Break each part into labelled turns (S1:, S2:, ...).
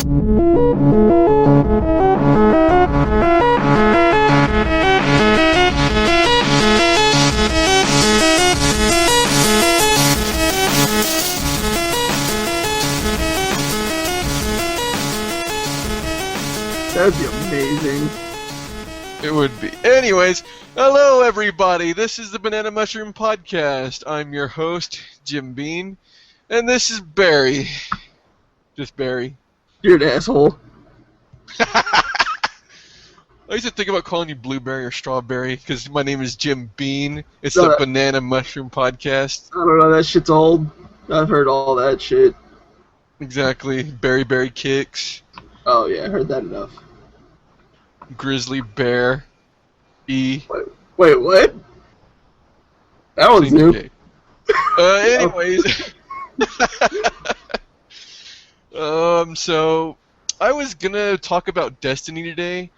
S1: That'd be amazing.
S2: It would be. Anyways, hello everybody. This is the BananaMushroom Podcast. I'm your host, Jim Bean, and this is Barry. Just Barry.
S1: You're an asshole.
S2: I used to think about calling you Blueberry or Strawberry because my name is Jim Bean. It's the BananaMushroom Podcast.
S1: I don't know, that shit's old. I've heard all that shit.
S2: Exactly. Berry Kicks.
S1: Oh yeah, I heard that enough.
S2: Grizzly Bear. E.
S1: Wait, what? That was new.
S2: Anyways. So I was gonna talk about Destiny today,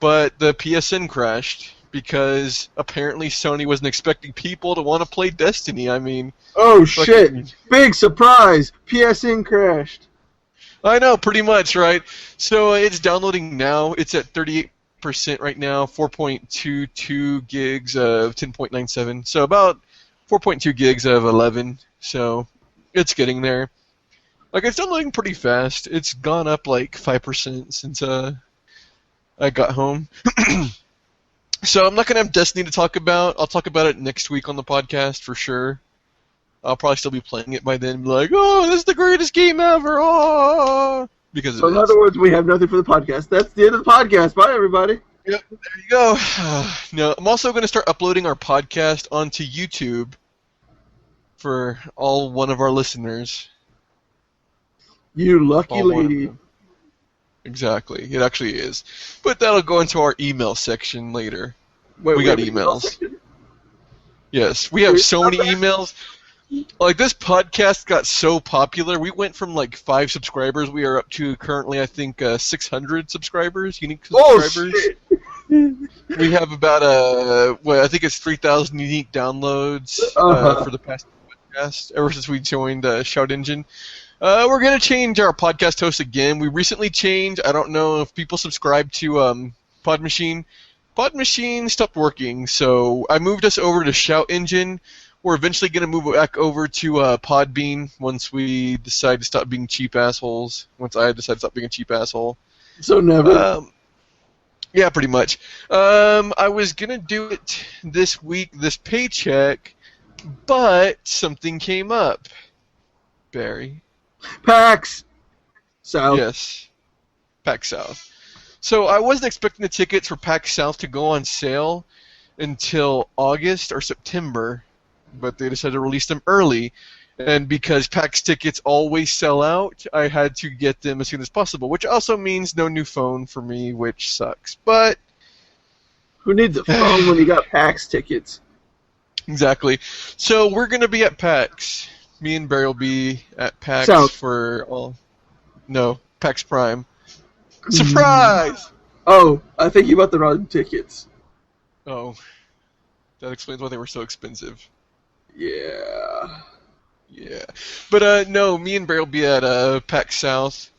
S2: but the PSN crashed because apparently Sony wasn't expecting people to want to play Destiny. I mean,
S1: oh shit! Big surprise! PSN crashed.
S2: I know, pretty much, right? So it's downloading now. It's at 38% right now, 4.22 gigs of 10.97. So about 4.2 gigs of 11. So it's getting there. Like, it's downloading pretty fast. It's gone up like 5% since I got home. So I'm not going to have Destiny to talk about. I'll talk about it next week on the podcast for sure. I'll probably still be playing it by then and be like, oh, this is the greatest game ever, oh! Because
S1: so in other words, we have nothing for the podcast. That's the end of the podcast. Bye, everybody.
S2: Yep, there you go. No, I'm also going to start uploading our podcast onto YouTube for all one of our listeners.
S1: You lucky lady.
S2: Exactly, it actually is. But that'll go into our email section later. Wait, we got emails. Yes, we have so many emails. Like, this podcast got so popular, we went from like 5 subscribers, we are up to currently, I think, 600 subscribers, unique subscribers.
S1: Oh, shit.
S2: We have about, I think it's 3,000 unique downloads for the past podcast, ever since we joined Shout Engine. We're going to change our podcast host again. We recently changed, I don't know if people subscribe to Podmachine. Podmachine stopped working, so I moved us over to Shout Engine. We're eventually going to move back over to Podbean once we decide to stop being cheap assholes. Once I decide to stop being a cheap asshole.
S1: So never?
S2: Yeah, pretty much. I was going to do it this week, this paycheck, but something came up. Barry?
S1: PAX South.
S2: Yes. PAX South. So I wasn't expecting the tickets for PAX South to go on sale until August or September. But they decided to release them early, and because PAX tickets always sell out, I had to get them as soon as possible, which also means no new phone for me, which sucks. But
S1: who needs a phone when you got PAX tickets?
S2: Exactly. So we're going to be at PAX. Me and Barry will be at PAX
S1: South.
S2: for all... No, PAX Prime. Surprise!
S1: Oh, I think you bought the wrong tickets.
S2: Oh, that explains why they were so expensive.
S1: Yeah.
S2: Yeah. But, no, me and Barry will be at PAX South.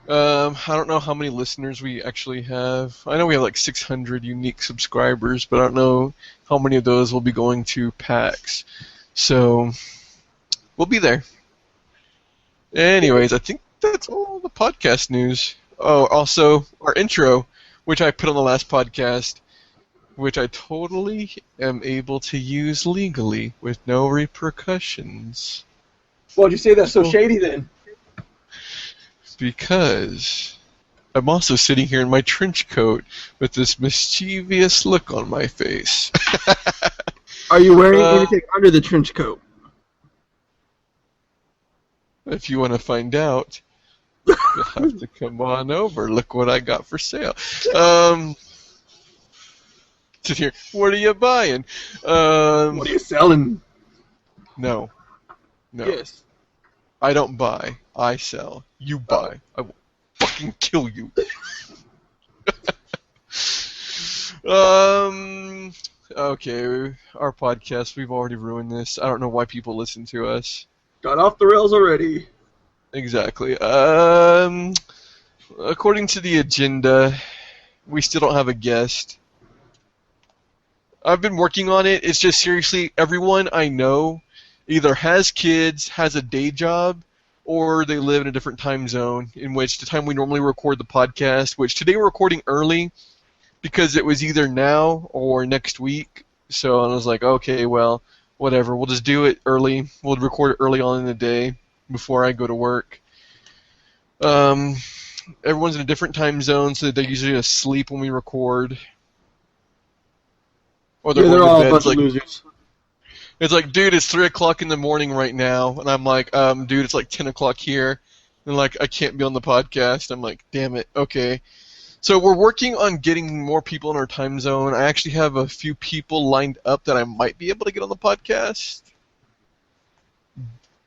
S2: I don't know how many listeners we actually have. I know we have like 600 unique subscribers, but I don't know how many of those will be going to PAX. So, we'll be there. Anyways, I think that's all the podcast news. Oh, also, our intro, which I put on the last podcast, which I totally am able to use legally with no repercussions.
S1: Why'd you say that so shady then?
S2: Because I'm also sitting here in my trench coat with this mischievous look on my face.
S1: Are you wearing anything under the trench coat?
S2: If you want to find out, you'll have to come on over. Look what I got for sale. Sit here. What are you buying?
S1: What are you selling?
S2: No.
S1: Yes.
S2: I don't buy. I sell. You buy. I will fucking kill you. Okay, our podcast, we've already ruined this. I don't know why people listen to us.
S1: Got off the rails already.
S2: Exactly. according to the agenda, we still don't have a guest. I've been working on it. It's just seriously, everyone I know either has kids, has a day job, or they live in a different time zone in which the time we normally record the podcast, which today we're recording early because it was either now or next week. So I was like, okay, well, whatever. We'll just do it early. We'll record it early on in the day before I go to work. Everyone's in a different time zone, so they're usually asleep when we record. Or
S1: They're all a bunch of losers.
S2: It's like, dude, it's 3 o'clock in the morning right now, and I'm like, dude, it's like 10 o'clock here, and like, I can't be on the podcast. I'm like, damn it, okay. So we're working on getting more people in our time zone. I actually have a few people lined up that I might be able to get on the podcast,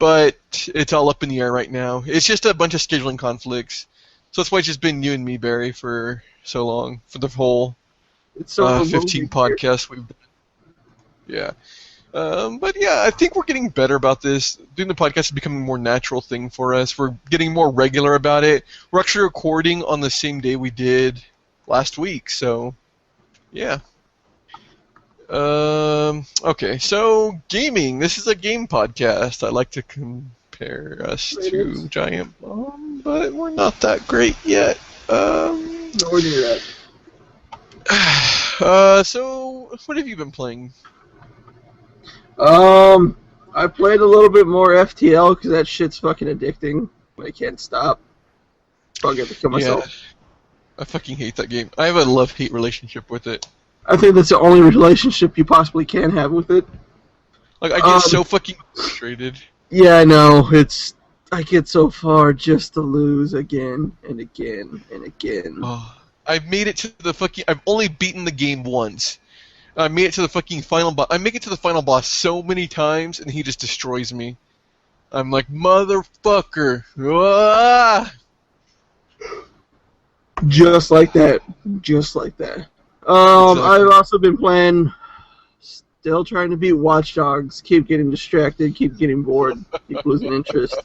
S2: but it's all up in the air right now. It's just a bunch of scheduling conflicts. So that's why it's just been you and me, Barry, for so long, for the whole 15 podcasts we've done. Yeah. But yeah, I think we're getting better about this. Doing the podcast is becoming a more natural thing for us. We're getting more regular about it. We're actually recording on the same day we did last week, so yeah. Okay, so gaming. This is a game podcast. I like to compare us to Giant Bomb, but we're not that great yet.
S1: Nowhere near
S2: that. So what have you been playing?
S1: I played a little bit more FTL because that shit's fucking addicting. I can't stop. I'll get to kill myself.
S2: Yeah, I fucking hate that game. I have a love-hate relationship with it.
S1: I think that's the only relationship you possibly can have with it.
S2: Like, I get so fucking frustrated.
S1: Yeah, I know. I get so far just to lose again and again and again.
S2: Oh, I've made it to the fucking... I've only beaten the game once. I made it to the fucking final boss. I make it to the final boss so many times, and he just destroys me. I'm like, motherfucker. Ah!
S1: Just like that. Just like that. I've also been playing, still trying to beat Watch Dogs. Keep getting distracted, keep getting bored, keep losing interest.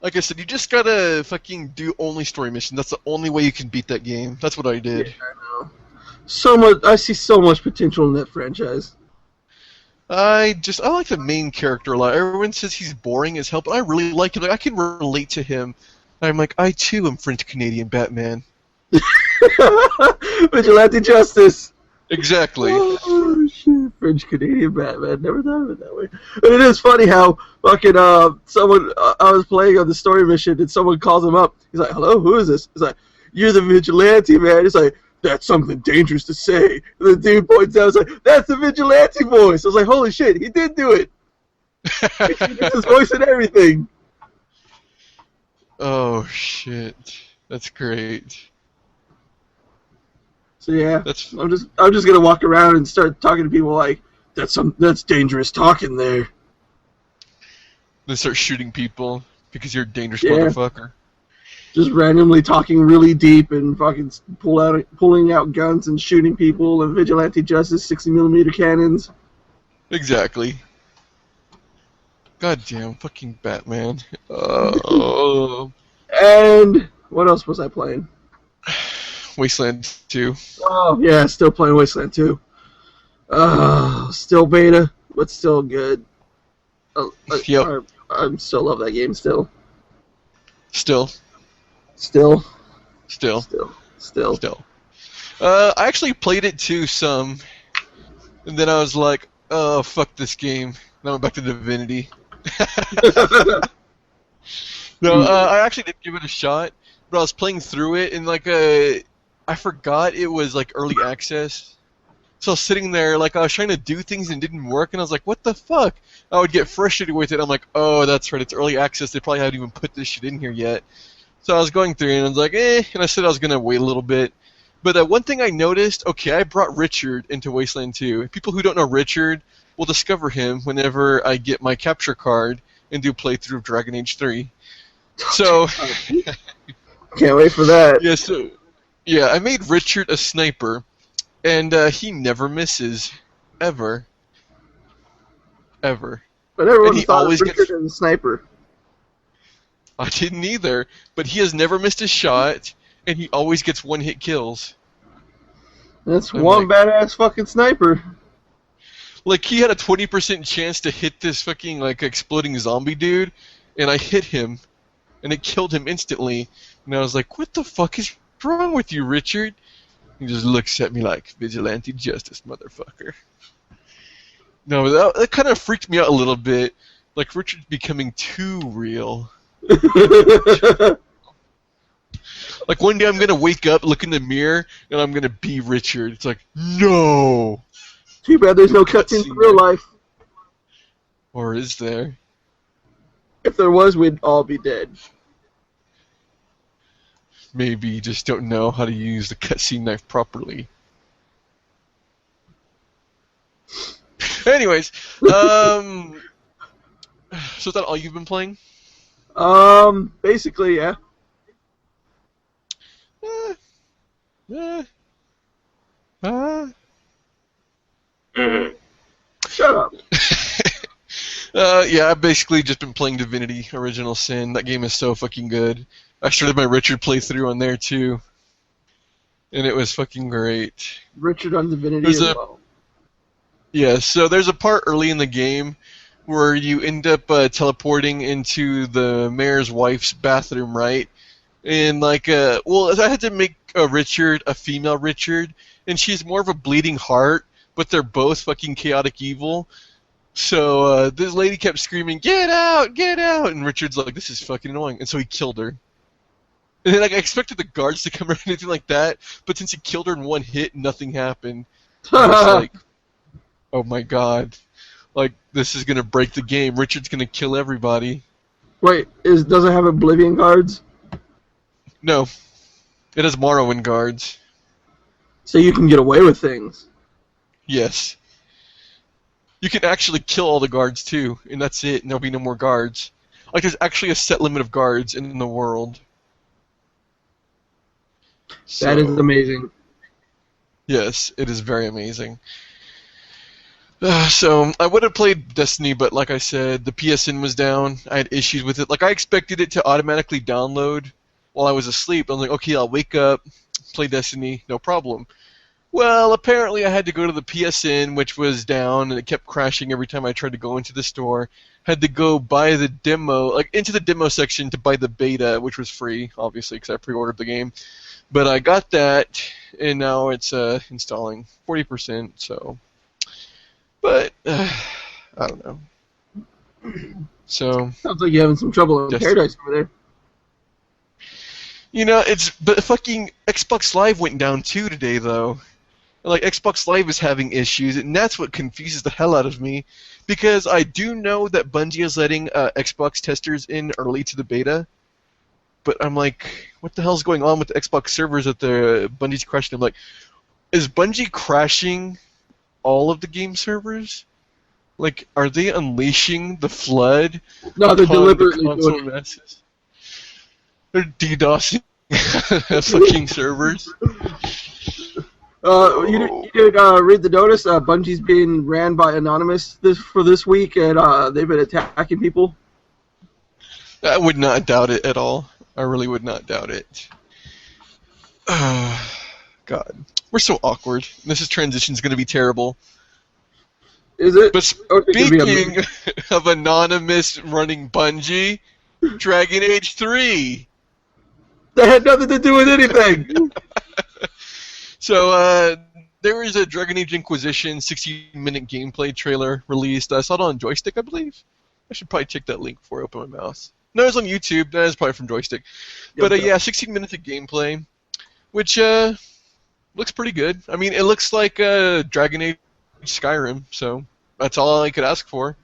S2: Like I said, you just gotta fucking do only story missions. That's the only way you can beat that game. That's what I did.
S1: Yeah, I know. I see so much potential in that franchise.
S2: I like the main character a lot. Everyone says he's boring as hell, but I really like him. Like, I can relate to him. I'm like, I too am French-Canadian Batman.
S1: Vigilante Justice.
S2: Exactly.
S1: Oh, shit. French-Canadian Batman. Never thought of it that way. And it is funny how fucking someone, I was playing on the story mission, and someone calls him up. He's like, hello, who is this? He's like, you're the vigilante, man. He's like, that's something dangerous to say. And the dude points out, like, that's the vigilante voice. I was like, holy shit, he did do it. He gets his voice and everything.
S2: Oh shit, that's great.
S1: So yeah, I'm just gonna walk around and start talking to people like, that's dangerous talking there.
S2: Then start shooting people because you're a dangerous motherfucker.
S1: Just randomly talking really deep and fucking pulling out guns and shooting people and vigilante justice, 60mm cannons.
S2: Exactly. Goddamn fucking Batman.
S1: And what else was I playing?
S2: Wasteland 2.
S1: Oh yeah, still playing Wasteland 2. Still beta, but still good.
S2: Yep.
S1: I still love that game still.
S2: Still. I actually played it too some, and then I was like, oh, fuck this game. Then I went back to Divinity. No, I actually did give it a shot, but I was playing through it, and like, I forgot it was like early access. So I was sitting there, like, I was trying to do things and it didn't work, and I was like, what the fuck? I would get frustrated with it. I'm like, oh, that's right, it's early access. They probably haven't even put this shit in here yet. So I was going through and I was like, and I said I was going to wait a little bit. But one thing I noticed, okay, I brought Richard into Wasteland 2. People who don't know Richard will discover him whenever I get my capture card and do a playthrough of Dragon Age 3. So...
S1: Can't wait for that.
S2: Yeah, I made Richard a sniper, and he never misses. Ever.
S1: But everyone thought Richard is a sniper.
S2: I didn't either, but he has never missed a shot, and he always gets one-hit kills.
S1: That's one badass fucking sniper.
S2: Like, he had a 20% chance to hit this fucking, like, exploding zombie dude, and I hit him, and it killed him instantly. And I was like, what the fuck is wrong with you, Richard? He just looks at me like, vigilante justice, motherfucker. No, that kind of freaked me out a little bit. Like, Richard's becoming too real. Like, one day I'm going to wake up, look in the mirror, and I'm going to be Richard. It's like, no!
S1: Too bad there's no cutscenes in real life.
S2: Or is there?
S1: If there was, we'd all be dead.
S2: Maybe you just don't know how to use the cutscene knife properly. Anyways, so is that all you've been playing?
S1: Basically, yeah. Shut up.
S2: Yeah, I've basically just been playing Divinity Original Sin. That game is so fucking good. I started my Richard playthrough on there too, and it was fucking great.
S1: Richard on Divinity as well.
S2: Yeah, so there's a part early in the game where you end up teleporting into the mayor's wife's bathroom, right? And like, well, I had to make Richard a female Richard, and she's more of a bleeding heart, but they're both fucking chaotic evil. So this lady kept screaming, "Get out! Get out!" And Richard's like, "This is fucking annoying," and so he killed her. And then, like, I expected the guards to come or anything like that, but since he killed her in one hit, nothing happened. I was like, oh my god. Like, this is gonna break the game. Richard's gonna kill everybody.
S1: Wait, does it have Oblivion guards?
S2: No. It has Morrowind guards.
S1: So you can get away with things.
S2: Yes. You can actually kill all the guards too, and that's it, and there'll be no more guards. Like, there's actually a set limit of guards in the world.
S1: That is amazing.
S2: Yes, it is very amazing. So, I would have played Destiny, but like I said, the PSN was down. I had issues with it. Like, I expected it to automatically download while I was asleep. I was like, okay, I'll wake up, play Destiny, no problem. Well, apparently I had to go to the PSN, which was down, and it kept crashing every time I tried to go into the store. Had to go buy the demo, like into the demo section to buy the beta, which was free, obviously, because I pre-ordered the game. But I got that, and now it's installing 40%, so... But, I don't know. So...
S1: Sounds like you're having some trouble in Paradise over there.
S2: You know, but fucking Xbox Live went down too today, though. Like, Xbox Live is having issues, and that's what confuses the hell out of me. Because I do know that Bungie is letting Xbox testers in early to the beta. But I'm like, what the hell's going on with the Xbox servers that the Bungie's crashing? I'm like, is Bungie crashing all of the game servers? Like, are they unleashing the flood?
S1: No, they're deliberately doing it.
S2: Masses? They're DDoSing fucking servers.
S1: You did read the notice? Bungie's being ran by Anonymous this week, and they've been attacking people.
S2: I would not doubt it at all. I really would not doubt it. God. We're so awkward. This transition's going to be terrible.
S1: Is it?
S2: But speaking of Anonymous running Bungie, Dragon Age 3.
S1: That had nothing to do with anything.
S2: So, there was a Dragon Age Inquisition 60-minute gameplay trailer released. I saw it on Joystick, I believe. I should probably check that link before I open my mouse. No, it was on YouTube. That is probably from Joystick. But, yeah, 16 minutes of gameplay, which looks pretty good. I mean, it looks like Dragon Age Skyrim, so that's all I could ask for.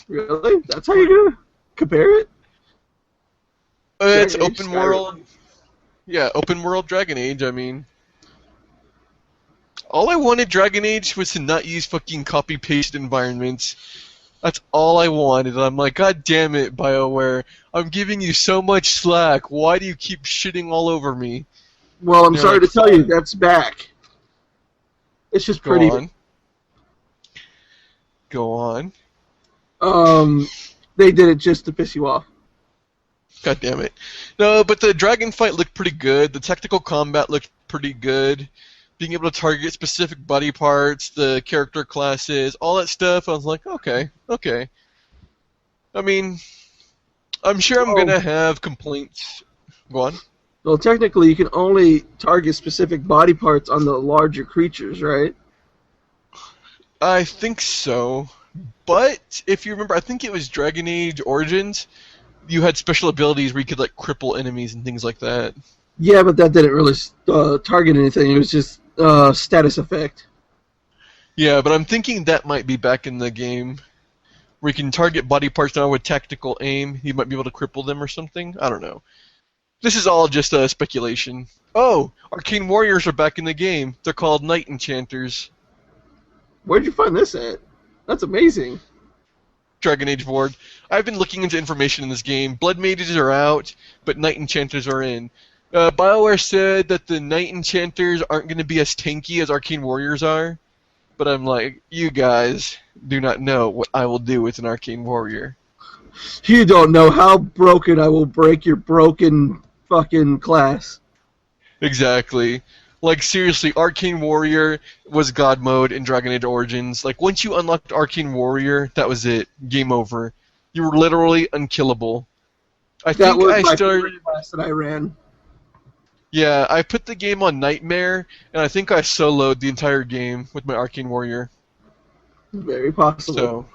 S1: Really? That's how you're going to compare it?
S2: It's open world. Yeah, open world Dragon Age, I mean. All I wanted Dragon Age was to not use fucking copy-paste environments. That's all I wanted. I'm like, God damn it, BioWare. I'm giving you so much slack. Why do you keep shitting all over me?
S1: Well, I'm sorry to tell you, that's back. It's just pretty.
S2: Go on.
S1: They did it just to piss you off.
S2: God damn it. No, but the dragon fight looked pretty good. The technical combat looked pretty good. Being able to target specific body parts, the character classes, all that stuff, I was like, okay. I mean, I'm sure I'm going to have complaints. Go on.
S1: Well, technically, you can only target specific body parts on the larger creatures, right?
S2: I think so. But, if you remember, I think it was Dragon Age Origins, you had special abilities where you could, like, cripple enemies and things like that.
S1: Yeah, but that didn't really target anything. It was just status effect.
S2: Yeah, but I'm thinking that might be back in the game, where you can target body parts now with tactical aim. You might be able to cripple them or something. I don't know. This is all just speculation. Oh, Arcane Warriors are back in the game. They're called Knight Enchanters.
S1: Where'd you find this at? That's amazing.
S2: Dragon Age board. I've been looking into information in this game. Blood Mages are out, but Knight Enchanters are in. BioWare said that the Knight Enchanters aren't going to be as tanky as Arcane Warriors are, but I'm like, you guys do not know what I will do with an Arcane Warrior.
S1: You don't know how broken I will break your broken fucking class.
S2: Exactly. Like, seriously, Arcane Warrior was God mode in Dragon Age Origins. Like, once you unlocked Arcane Warrior, that was it. Game over. You were literally unkillable.
S1: That was my favorite class that I ran.
S2: Yeah, I put the game on Nightmare, and I think I soloed the entire game with my Arcane Warrior.
S1: Very possible.
S2: So,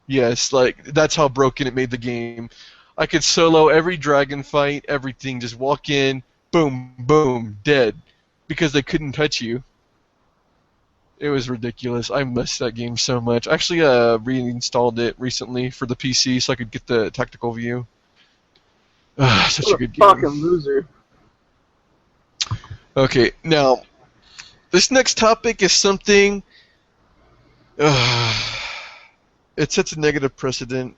S2: yes, like, that's how broken it made the game. I could solo every dragon fight, everything, just walk in, boom, boom, dead. Because they couldn't touch you. It was ridiculous. I missed that game so much. I actually reinstalled it recently for the PC so I could get the tactical view. Such a good game.
S1: Fucking loser.
S2: Okay, now, this next topic is something... it sets a negative precedent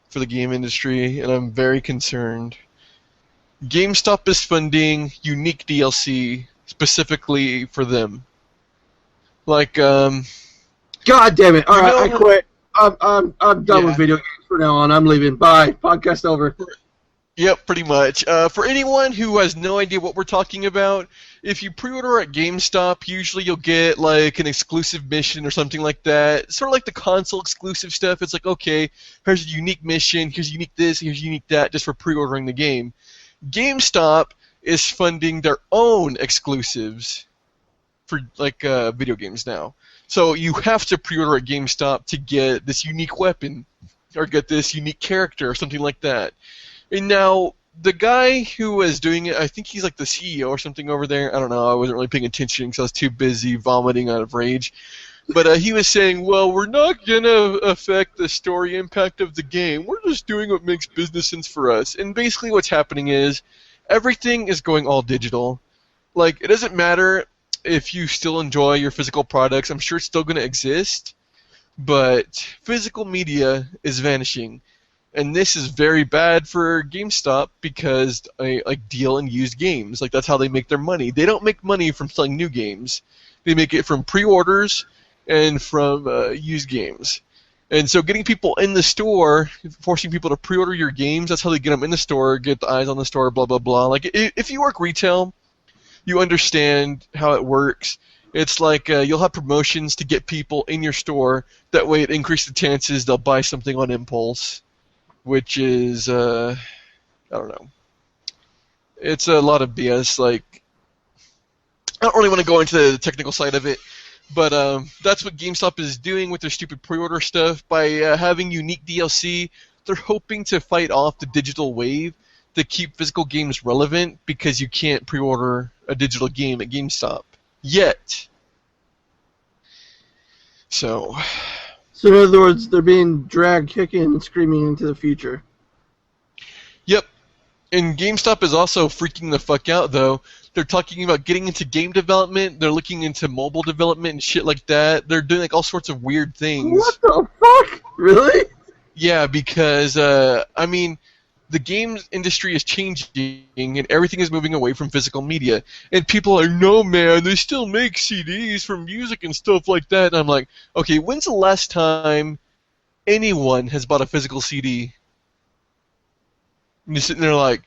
S2: for the game industry, and I'm very concerned. GameStop is funding unique DLC specifically for them. Like, God
S1: damn it. Alright, I quit. I'm done with video games for now on. I'm leaving. Bye. Podcast over.
S2: Yep, pretty much. For anyone who has no idea what we're talking about, if you pre-order at GameStop, usually you'll get like an exclusive mission or something like that. Sort of like the console exclusive stuff. It's like, okay, here's a unique mission, here's unique this, here's unique that, just for pre-ordering the game. GameStop is funding their own exclusives for like video games now. So you have to pre-order at GameStop to get this unique weapon or get this unique character or something like that. And now the guy who was doing it, I think he's like the CEO or something over there. I don't know. I wasn't really paying attention because I was too busy vomiting out of rage. But he was saying, well, we're not going to affect the story impact of the game. We're just doing what makes business sense for us. And basically what's happening is everything is going all digital. Like, it doesn't matter if you still enjoy your physical products. I'm sure it's still going to exist. But physical media is vanishing. And this is very bad for GameStop because they like deal in used games. Like, that's how they make their money. They don't make money from selling new games. They make it from pre-orders and from used games. And so getting people in the store, forcing people to pre-order your games, that's how they get them in the store, get the eyes on the store, blah, blah, blah. Like, if you work retail, you understand how it works. It's like you'll have promotions to get people in your store. That way it increases the chances they'll buy something on impulse, which is, I don't know. It's a lot of BS. Like, I don't really want to go into the technical side of it, but that's what GameStop is doing with their stupid pre-order stuff. By having unique DLC, they're hoping to fight off the digital wave to keep physical games relevant because you can't pre-order a digital game at GameStop yet. So
S1: in other words, they're being dragged kicking and screaming into the future.
S2: Yep. And GameStop is also freaking the fuck out, though. They're talking about getting into game development. They're looking into mobile development and shit like that. They're doing like all sorts of weird things.
S1: What the fuck? Really?
S2: Yeah, because, I mean, the games industry is changing and everything is moving away from physical media. And people are, no, man, they still make CDs for music and stuff like that. And I'm like, okay, when's the last time anyone has bought a physical CD? And you're sitting there like,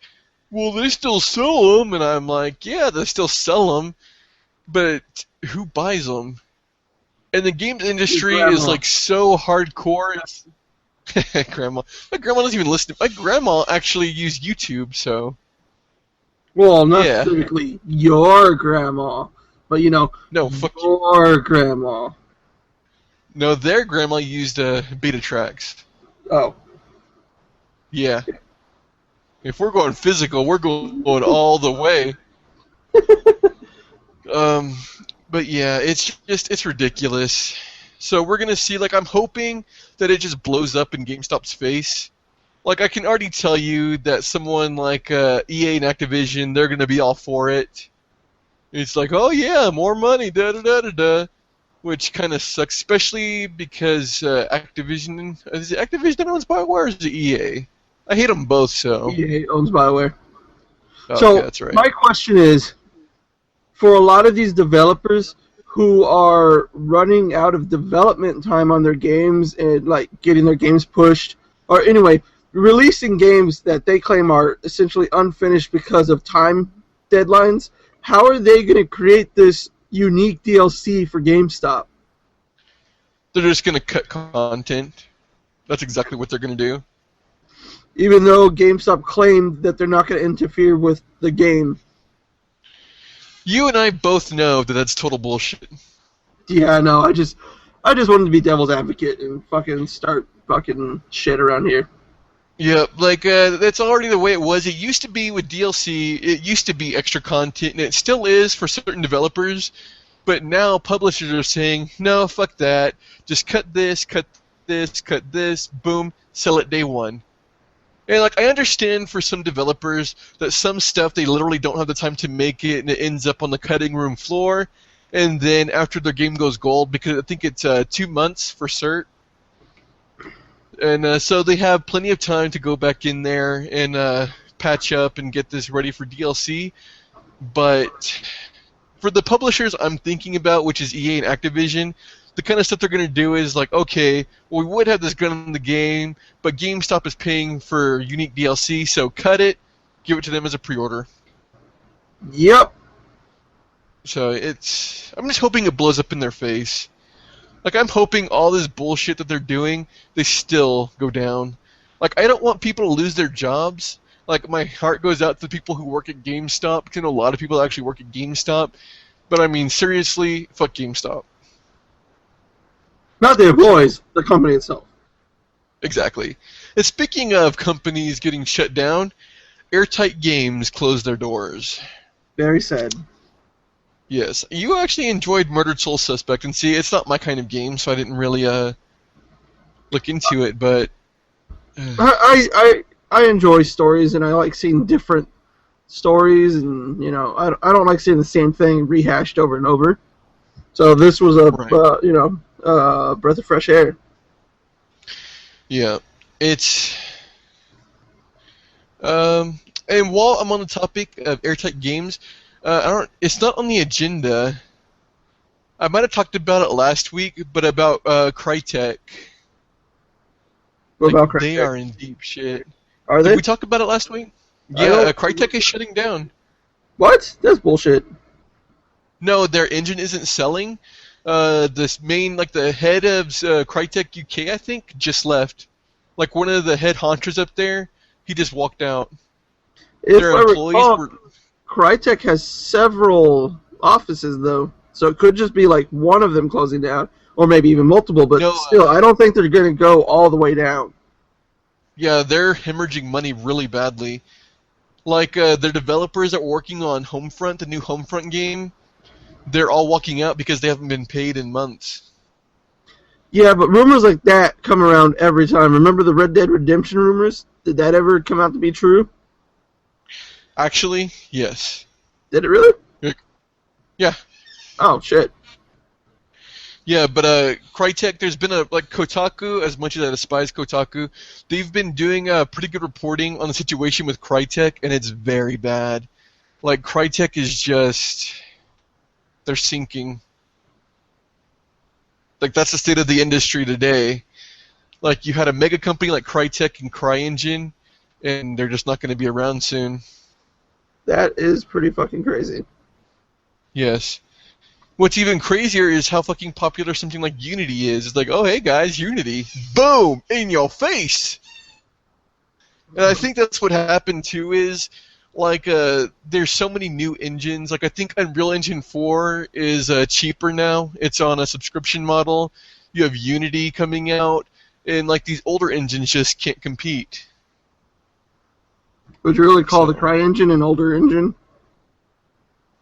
S2: well, they still sell them, and I'm like, yeah, they still sell them, but who buys them? And the games industry is like so hardcore. It's Grandma. My grandma doesn't even listen. My grandma actually used YouTube, so.
S1: Well, not specifically your grandma, but
S2: no, fuck
S1: your grandma.
S2: No, their grandma used beta tracks.
S1: Oh.
S2: Yeah. If we're going physical, we're going all the way. But yeah, it's ridiculous. So we're gonna see. Like, I'm hoping that it just blows up in GameStop's face. Like, I can already tell you that someone like EA and Activision, they're gonna be all for it. It's like, oh yeah, more money, da da da da da, which kind of sucks, especially because Activision is it Activision that owns BioWare or is it EA? I hate them both. So
S1: EA owns BioWare.
S2: Oh,
S1: so
S2: yeah, that's right.
S1: My question is, for a lot of these developers who are running out of development time on their games and like getting their games pushed, or anyway, releasing games that they claim are essentially unfinished because of time deadlines, how are they going to create this unique DLC for GameStop?
S2: They're just going to cut content. That's exactly what they're going to do.
S1: Even though GameStop claimed that they're not going to interfere with the game.
S2: You and I both know that that's total bullshit.
S1: Yeah, no, I just wanted to be devil's advocate and fucking start fucking shit around here.
S2: Yeah, like, that's already the way it was. It used to be with DLC, it used to be extra content, and it still is for certain developers, but now publishers are saying, no, fuck that, just cut this, boom, sell it day one. And, like, I understand for some developers that some stuff they literally don't have the time to make it, and it ends up on the cutting room floor, and then after their game goes gold, because I think it's 2 months for cert, and so they have plenty of time to go back in there and patch up and get this ready for DLC. But for the publishers I'm thinking about, which is EA and Activision, the kind of stuff they're going to do is like, okay, well, we would have this gun in the game, but GameStop is paying for unique DLC, so cut it, give it to them as a pre-order.
S1: Yep.
S2: So I'm just hoping it blows up in their face. Like, I'm hoping all this bullshit that they're doing, they still go down. Like, I don't want people to lose their jobs. Like, my heart goes out to the people who work at GameStop, because I know a lot of people actually work at GameStop. But, I mean, seriously, fuck GameStop.
S1: Not the employees, the company itself.
S2: Exactly. And speaking of companies getting shut down, Airtight Games closed their doors.
S1: Very sad.
S2: Yes. You actually enjoyed Murdered Soul Suspect, and see, it's not my kind of game, so I didn't really look into it, but...
S1: I enjoy stories, and I like seeing different stories, and, I don't like seeing the same thing rehashed over and over. So this was a, breath of fresh air.
S2: Yeah, it's... and while I'm on the topic of Airtight Games, it's not on the agenda. I might have talked about it last week, but about Crytek.
S1: What about Crytek?
S2: They are in deep shit.
S1: Are they?
S2: Did we talk about it last week? Yeah, Crytek is shutting down.
S1: What? That's bullshit.
S2: No, their engine isn't selling. This main, the head of Crytek UK, I think, just left. Like, one of the head honchos up there, he just walked out.
S1: If I recall, Crytek has several offices, though, so it could just be, one of them closing down, or maybe even multiple, but still, I don't think they're going to go all the way down.
S2: Yeah, they're hemorrhaging money really badly. Their developers that are working on Homefront, the new Homefront game, they're all walking out because they haven't been paid in months.
S1: Yeah, but rumors like that come around every time. Remember the Red Dead Redemption rumors? Did that ever come out to be true?
S2: Actually, yes.
S1: Did it really?
S2: Yeah.
S1: Oh, shit.
S2: Yeah, but Crytek, there's been Kotaku, as much as I despise Kotaku, they've been doing pretty good reporting on the situation with Crytek, and it's very bad. Crytek is just... they're sinking. That's the state of the industry today. You had a mega company like Crytek and CryEngine, and they're just not going to be around soon.
S1: That is pretty fucking crazy.
S2: Yes. What's even crazier is how fucking popular something like Unity is. It's like, oh, hey guys, Unity. Boom! In your face! And I think that's what happened too is, like, there's so many new engines. Like, I think Unreal Engine 4 is cheaper now. It's on a subscription model. You have Unity coming out, and, like, these older engines just can't compete.
S1: Would you really call the CryEngine an older engine?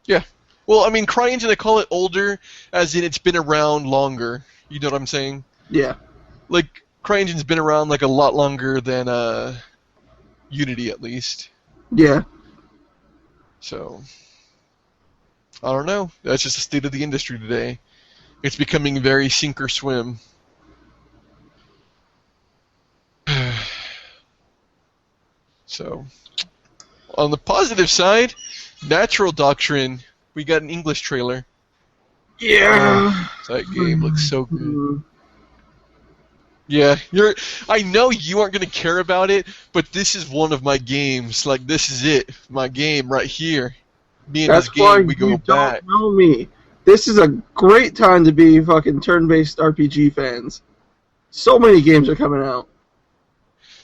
S2: Yeah. Well, I mean, CryEngine, they call it older, as in it's been around longer. You know what I'm saying?
S1: Yeah.
S2: Like, CryEngine's been around, like, a lot longer than Unity, at least.
S1: Yeah.
S2: So, I don't know. That's just the state of the industry today. It's becoming very sink or swim. So, on the positive side, Natural Doctrine, we got an English trailer.
S1: Yeah.
S2: That game looks so good. Yeah, I know you aren't going to care about it, but this is one of my games. Like, this is it. My game right here. Me and this game, we go back.
S1: Don't know me. This is a great time to be fucking turn-based RPG fans. So many games are coming out.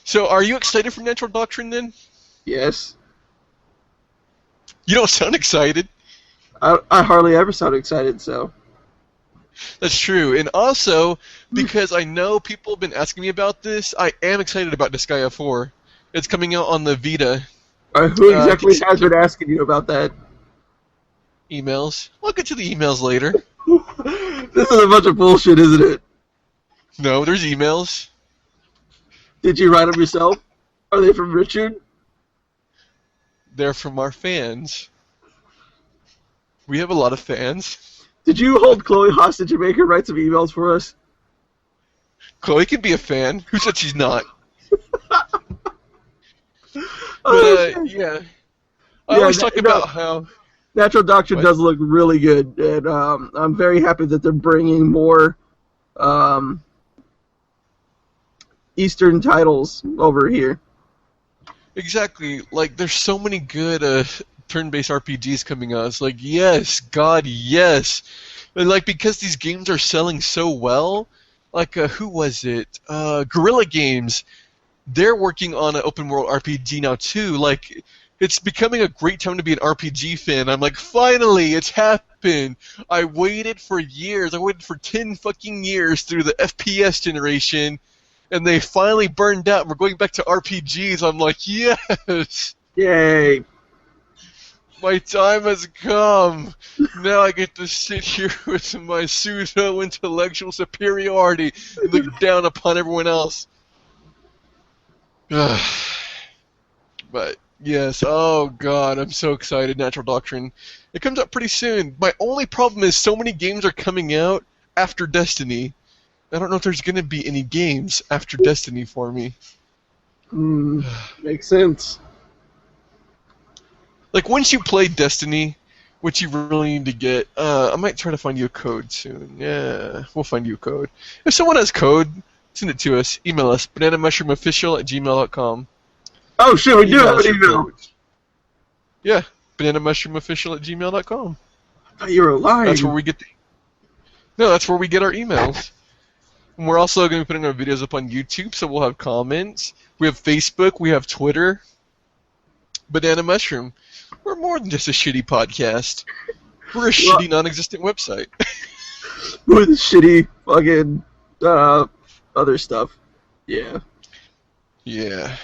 S2: So, are you excited for Natural Doctrine, then?
S1: Yes.
S2: You don't sound excited.
S1: I hardly ever sound excited, so...
S2: That's true. And also, because I know people have been asking me about this, I am excited about Disgaea 4. It's coming out on the Vita.
S1: Who exactly has been asking you about that?
S2: Emails. I'll get to the emails later.
S1: This is a bunch of bullshit, isn't it?
S2: No, there's emails.
S1: Did you write them yourself? Are they from Richard?
S2: They're from our fans. We have a lot of fans.
S1: Did you hold Chloe hostage and make her write some emails for us?
S2: Chloe can be a fan. Who said she's not? Yeah. I always talk about how...
S1: Natural Doctrine does look really good, and I'm very happy that they're bringing more Eastern titles over here.
S2: Exactly. Like, there's so many good turn-based RPGs coming out. It's like, yes, God, yes. And, like, because these games are selling so well, like, who was it? Guerrilla Games. They're working on an open-world RPG now, too. Like, it's becoming a great time to be an RPG fan. I'm like, finally, it's happened. I waited for years. I waited for 10 fucking years through the FPS generation, and they finally burned out. We're going back to RPGs. I'm like, yes!
S1: Yay!
S2: My time has come. Now I get to sit here with my pseudo-intellectual superiority and look down upon everyone else. But, yes, oh god, I'm so excited, Natural Doctrine. It comes out pretty soon. My only problem is so many games are coming out after Destiny. I don't know if there's going to be any games after Destiny for me.
S1: Makes sense.
S2: Like, once you play Destiny, what you really need to get... I might try to find you a code soon. Yeah, we'll find you a code. If someone has code, send it to us. Email us, bananamushroomofficial@gmail.com.
S1: Oh, shit, we do have an email.
S2: Yeah, bananamushroomofficial@gmail.com.
S1: I thought you were lying.
S2: That's where we get... No, that's where we get our emails. And we're also going to be putting our videos up on YouTube, so we'll have comments. We have Facebook. We have Twitter. Banana Mushroom. We're more than just a shitty podcast. We're a shitty, non-existent website.
S1: With shitty fucking other stuff. Yeah.
S2: Yeah.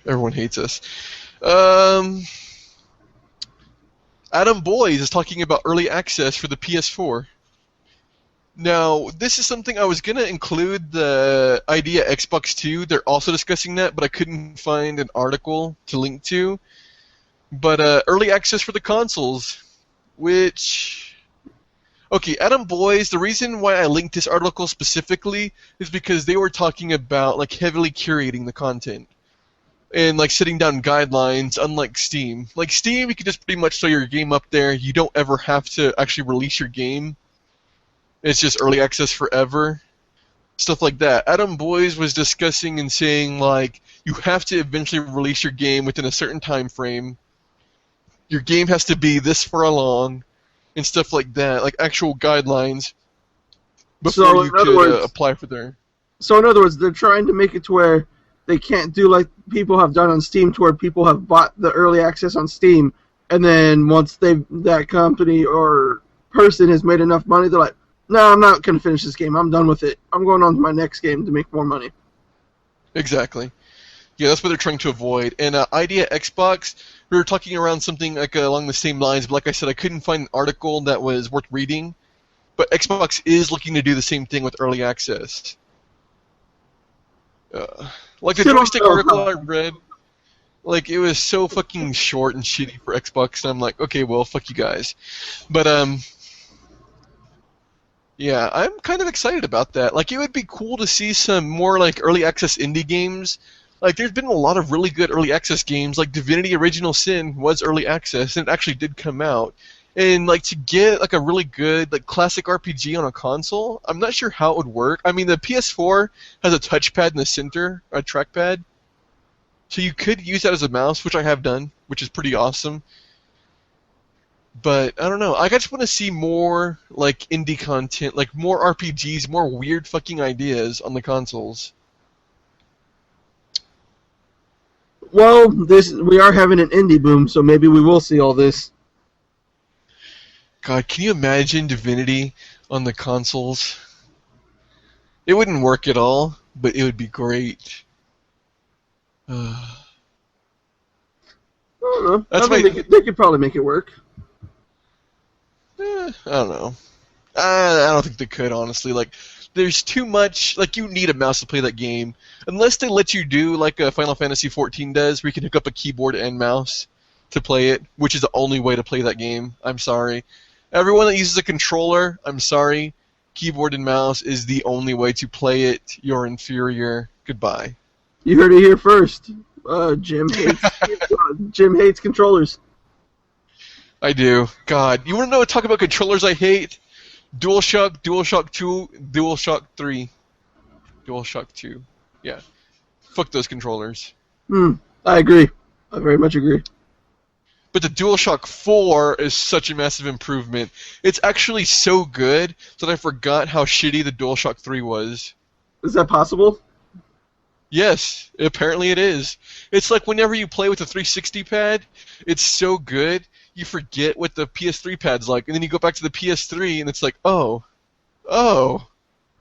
S2: Everyone hates us. Adam Boys is talking about early access for the PS4. Now, this is something I was going to include the idea Xbox 2. They're also discussing that, but I couldn't find an article to link to. But early access for the consoles, which... Okay, Adam Boys, the reason why I linked this article specifically is because they were talking about like heavily curating the content and like setting down guidelines, unlike Steam. Like Steam, you can just pretty much throw your game up there. You don't ever have to actually release your game. It's just early access forever. stuff like that. Adam Boyes was discussing and saying, like, you have to eventually release your game within a certain time frame. Your game has to be this far along, and stuff like that, like actual guidelines before you could apply for their...
S1: So in other words, they're trying to make it to where they can't do like people have done on Steam, to where people have bought the early access on Steam, and then once that company or person has made enough money, they're like, no, I'm not going to finish this game. I'm done with it. I'm going on to my next game to make more money.
S2: Exactly. Yeah, that's what they're trying to avoid. And Idea Xbox, we were talking around something like along the same lines, but like I said, I couldn't find an article that was worth reading. But Xbox is looking to do the same thing with early access. Like the joystick article I read, like it was so fucking short and shitty for Xbox, and I'm like, okay, well, fuck you guys. But yeah, I'm kind of excited about that. Like, it would be cool to see some more like early access indie games. Like, there's been a lot of really good early access games. Like Divinity: Original Sin was early access, and it actually did come out. And like to get like a really good like classic RPG on a console, I'm not sure how it would work. I mean, the PS4 has a touchpad in the center, a trackpad, so you could use that as a mouse, which I have done, which is pretty awesome. But I don't know. I just want to see more like indie content, like more RPGs, more weird fucking ideas on the consoles.
S1: Well, we are having an indie boom, so maybe we will see all this.
S2: God, can you imagine Divinity on the consoles? It wouldn't work at all, but it would be great.
S1: I don't know. They could probably make it work.
S2: I don't know. I don't think they could, honestly. Like, there's too much. Like, you need a mouse to play that game, unless they let you do like Final Fantasy XIV does, where you can hook up a keyboard and mouse to play it, which is the only way to play that game. I'm sorry. Everyone that uses a controller, I'm sorry. Keyboard and mouse is the only way to play it. You're inferior. Goodbye.
S1: You heard it here first. Jim hates controllers.
S2: I do. God, you want to talk about controllers I hate? DualShock, DualShock 2, DualShock 3. DualShock 2. Yeah. Fuck those controllers.
S1: I agree. I very much agree.
S2: But the DualShock 4 is such a massive improvement. It's actually so good that I forgot how shitty the DualShock 3 was.
S1: Is that possible?
S2: Yes, apparently it is. It's like whenever you play with the 360 pad, it's so good, you forget what the PS3 pad's like, and then you go back to the PS3, and it's like, oh,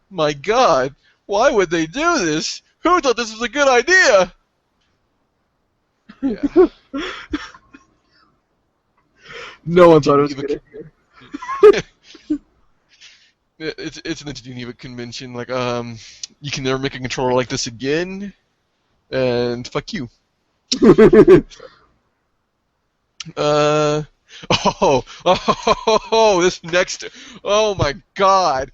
S2: my God, why would they do this? Who thought this was a good idea? Yeah.
S1: No one thought it was a good idea.
S2: It's in the Geneva Convention. Like, you can never make a controller like this again, and fuck you. This next. Oh my God.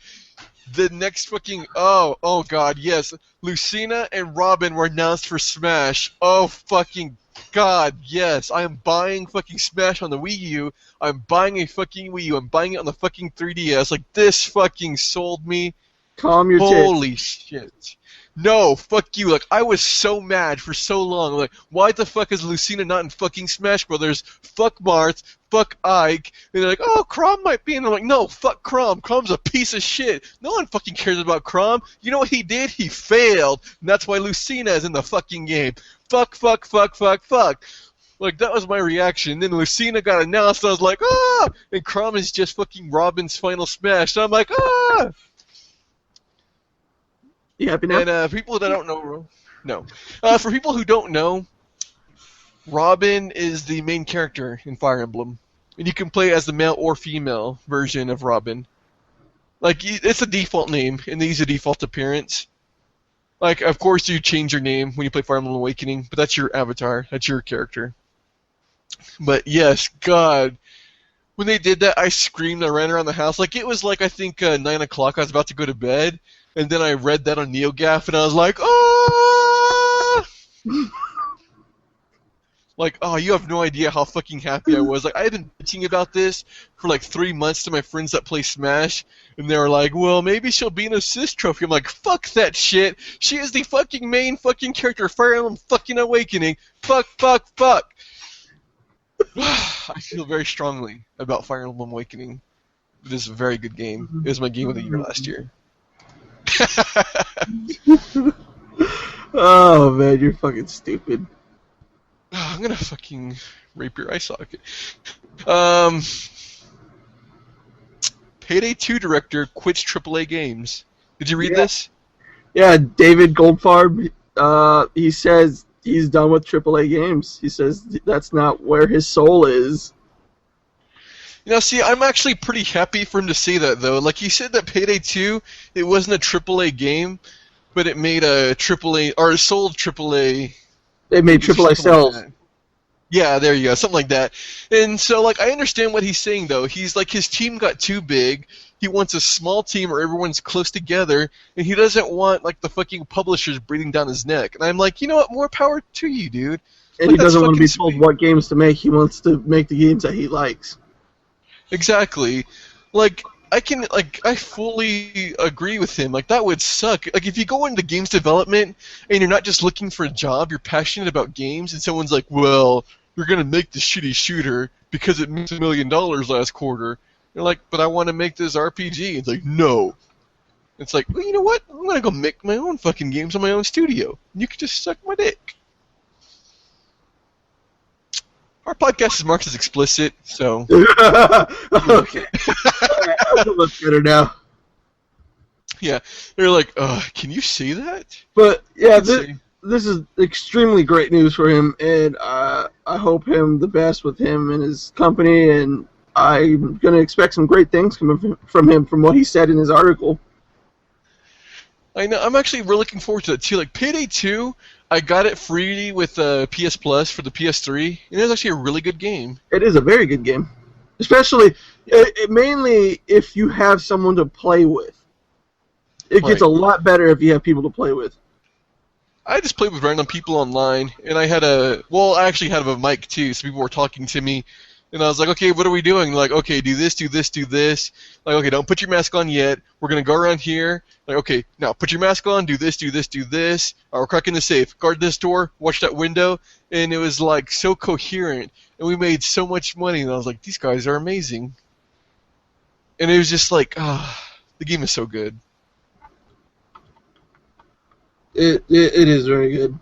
S2: The next fucking. Oh God, yes. Lucina and Robin were announced for Smash. Oh fucking God, yes. I am buying fucking Smash on the Wii U. I'm buying a fucking Wii U. I'm buying it on the fucking 3DS. Like, this fucking sold me.
S1: Calm your tits.
S2: Holy shit. No, fuck you. Like, I was so mad for so long. Like, why the fuck is Lucina not in fucking Smash Brothers? Fuck Marth. Fuck Ike. And they're like, oh, Crom might be in. I'm like, no, fuck Crom. Crom's a piece of shit. No one fucking cares about Crom. You know what he did? He failed. And that's why Lucina is in the fucking game. Fuck. Like, that was my reaction. Then Lucina got announced, and I was like, ah! And Crom is just fucking Robin's final Smash. And I'm like, ah!
S1: You happy now?
S2: And people that don't know, no. For people who don't know, Robin is the main character in Fire Emblem, and you can play as the male or female version of Robin. Like, it's a default name, and they use a default appearance. Like, of course, you change your name when you play Fire Emblem Awakening, but that's your avatar, that's your character. But yes, God, when they did that, I screamed. I ran around the house. Like, it was like, I think 9 o'clock. I was about to go to bed. And then I read that on NeoGAF, and I was like, oh! Like, oh, you have no idea how fucking happy I was. Like, I had been bitching about this for like 3 months to my friends that play Smash, and they were like, well, maybe she'll be an assist trophy. I'm like, fuck that shit. She is the fucking main fucking character of Fire Emblem fucking Awakening. Fuck, fuck, fuck. I feel very strongly about Fire Emblem Awakening. It is a very good game. It was my game of the year last year.
S1: Oh, man, you're fucking stupid.
S2: I'm gonna fucking rape your eye socket. Payday 2 director quits AAA games. Did you read this?
S1: Yeah, David Goldfarb, he says he's done with AAA games. He says that's not where his soul is.
S2: You know, see, I'm actually pretty happy for him to say that, though. Like, he said that Payday 2, it wasn't a AAA game, but it made a AAA, or it sold AAA.
S1: They made AAA sales.
S2: Like yeah, there you go, something like that. And so, like, I understand what he's saying, though. He's like, his team got too big. He wants a small team where everyone's close together, and he doesn't want, like, the fucking publishers breathing down his neck. And I'm like, you know what? More power to you, dude.
S1: And
S2: like,
S1: he doesn't want to be told what games to make. He wants to make the games that he likes.
S2: Exactly. Like, I fully agree with him. Like, that would suck. Like, if you go into games development and you're not just looking for a job, you're passionate about games, and someone's like, well, you're going to make the shitty shooter because it made $1 million last quarter. You're like, but I want to make this RPG. It's like, no. It's like, well, you know what? I'm going to go make my own fucking games on my own studio. You can just suck my dick. Our podcast is marked as explicit, so...
S1: Okay. That's a lot better now.
S2: Yeah, they're like, can you see that?
S1: But, yeah, this is extremely great news for him, and I hope him the best with him and his company, and I'm going to expect some great things coming from him from what he said in his article.
S2: I know. I'm actually really looking forward to it, too. Like, Payday 2, I got it free with PS Plus for the PS3, and it was actually a really good game.
S1: It is a very good game. Especially, mainly if you have someone to play with. It gets a lot better if you have people to play with.
S2: I just played with random people online, and I actually had a mic, too, so people were talking to me. And I was like, okay, what are we doing? Like, okay, do this, do this, do this. Like, okay, don't put your mask on yet. We're going to go around here. Like, okay, now put your mask on, do this, do this, do this. We're cracking the safe. Guard this door, watch that window. And it was, like, so coherent. And we made so much money. And I was like, these guys are amazing. And it was just like, the game is so good.
S1: It is very good.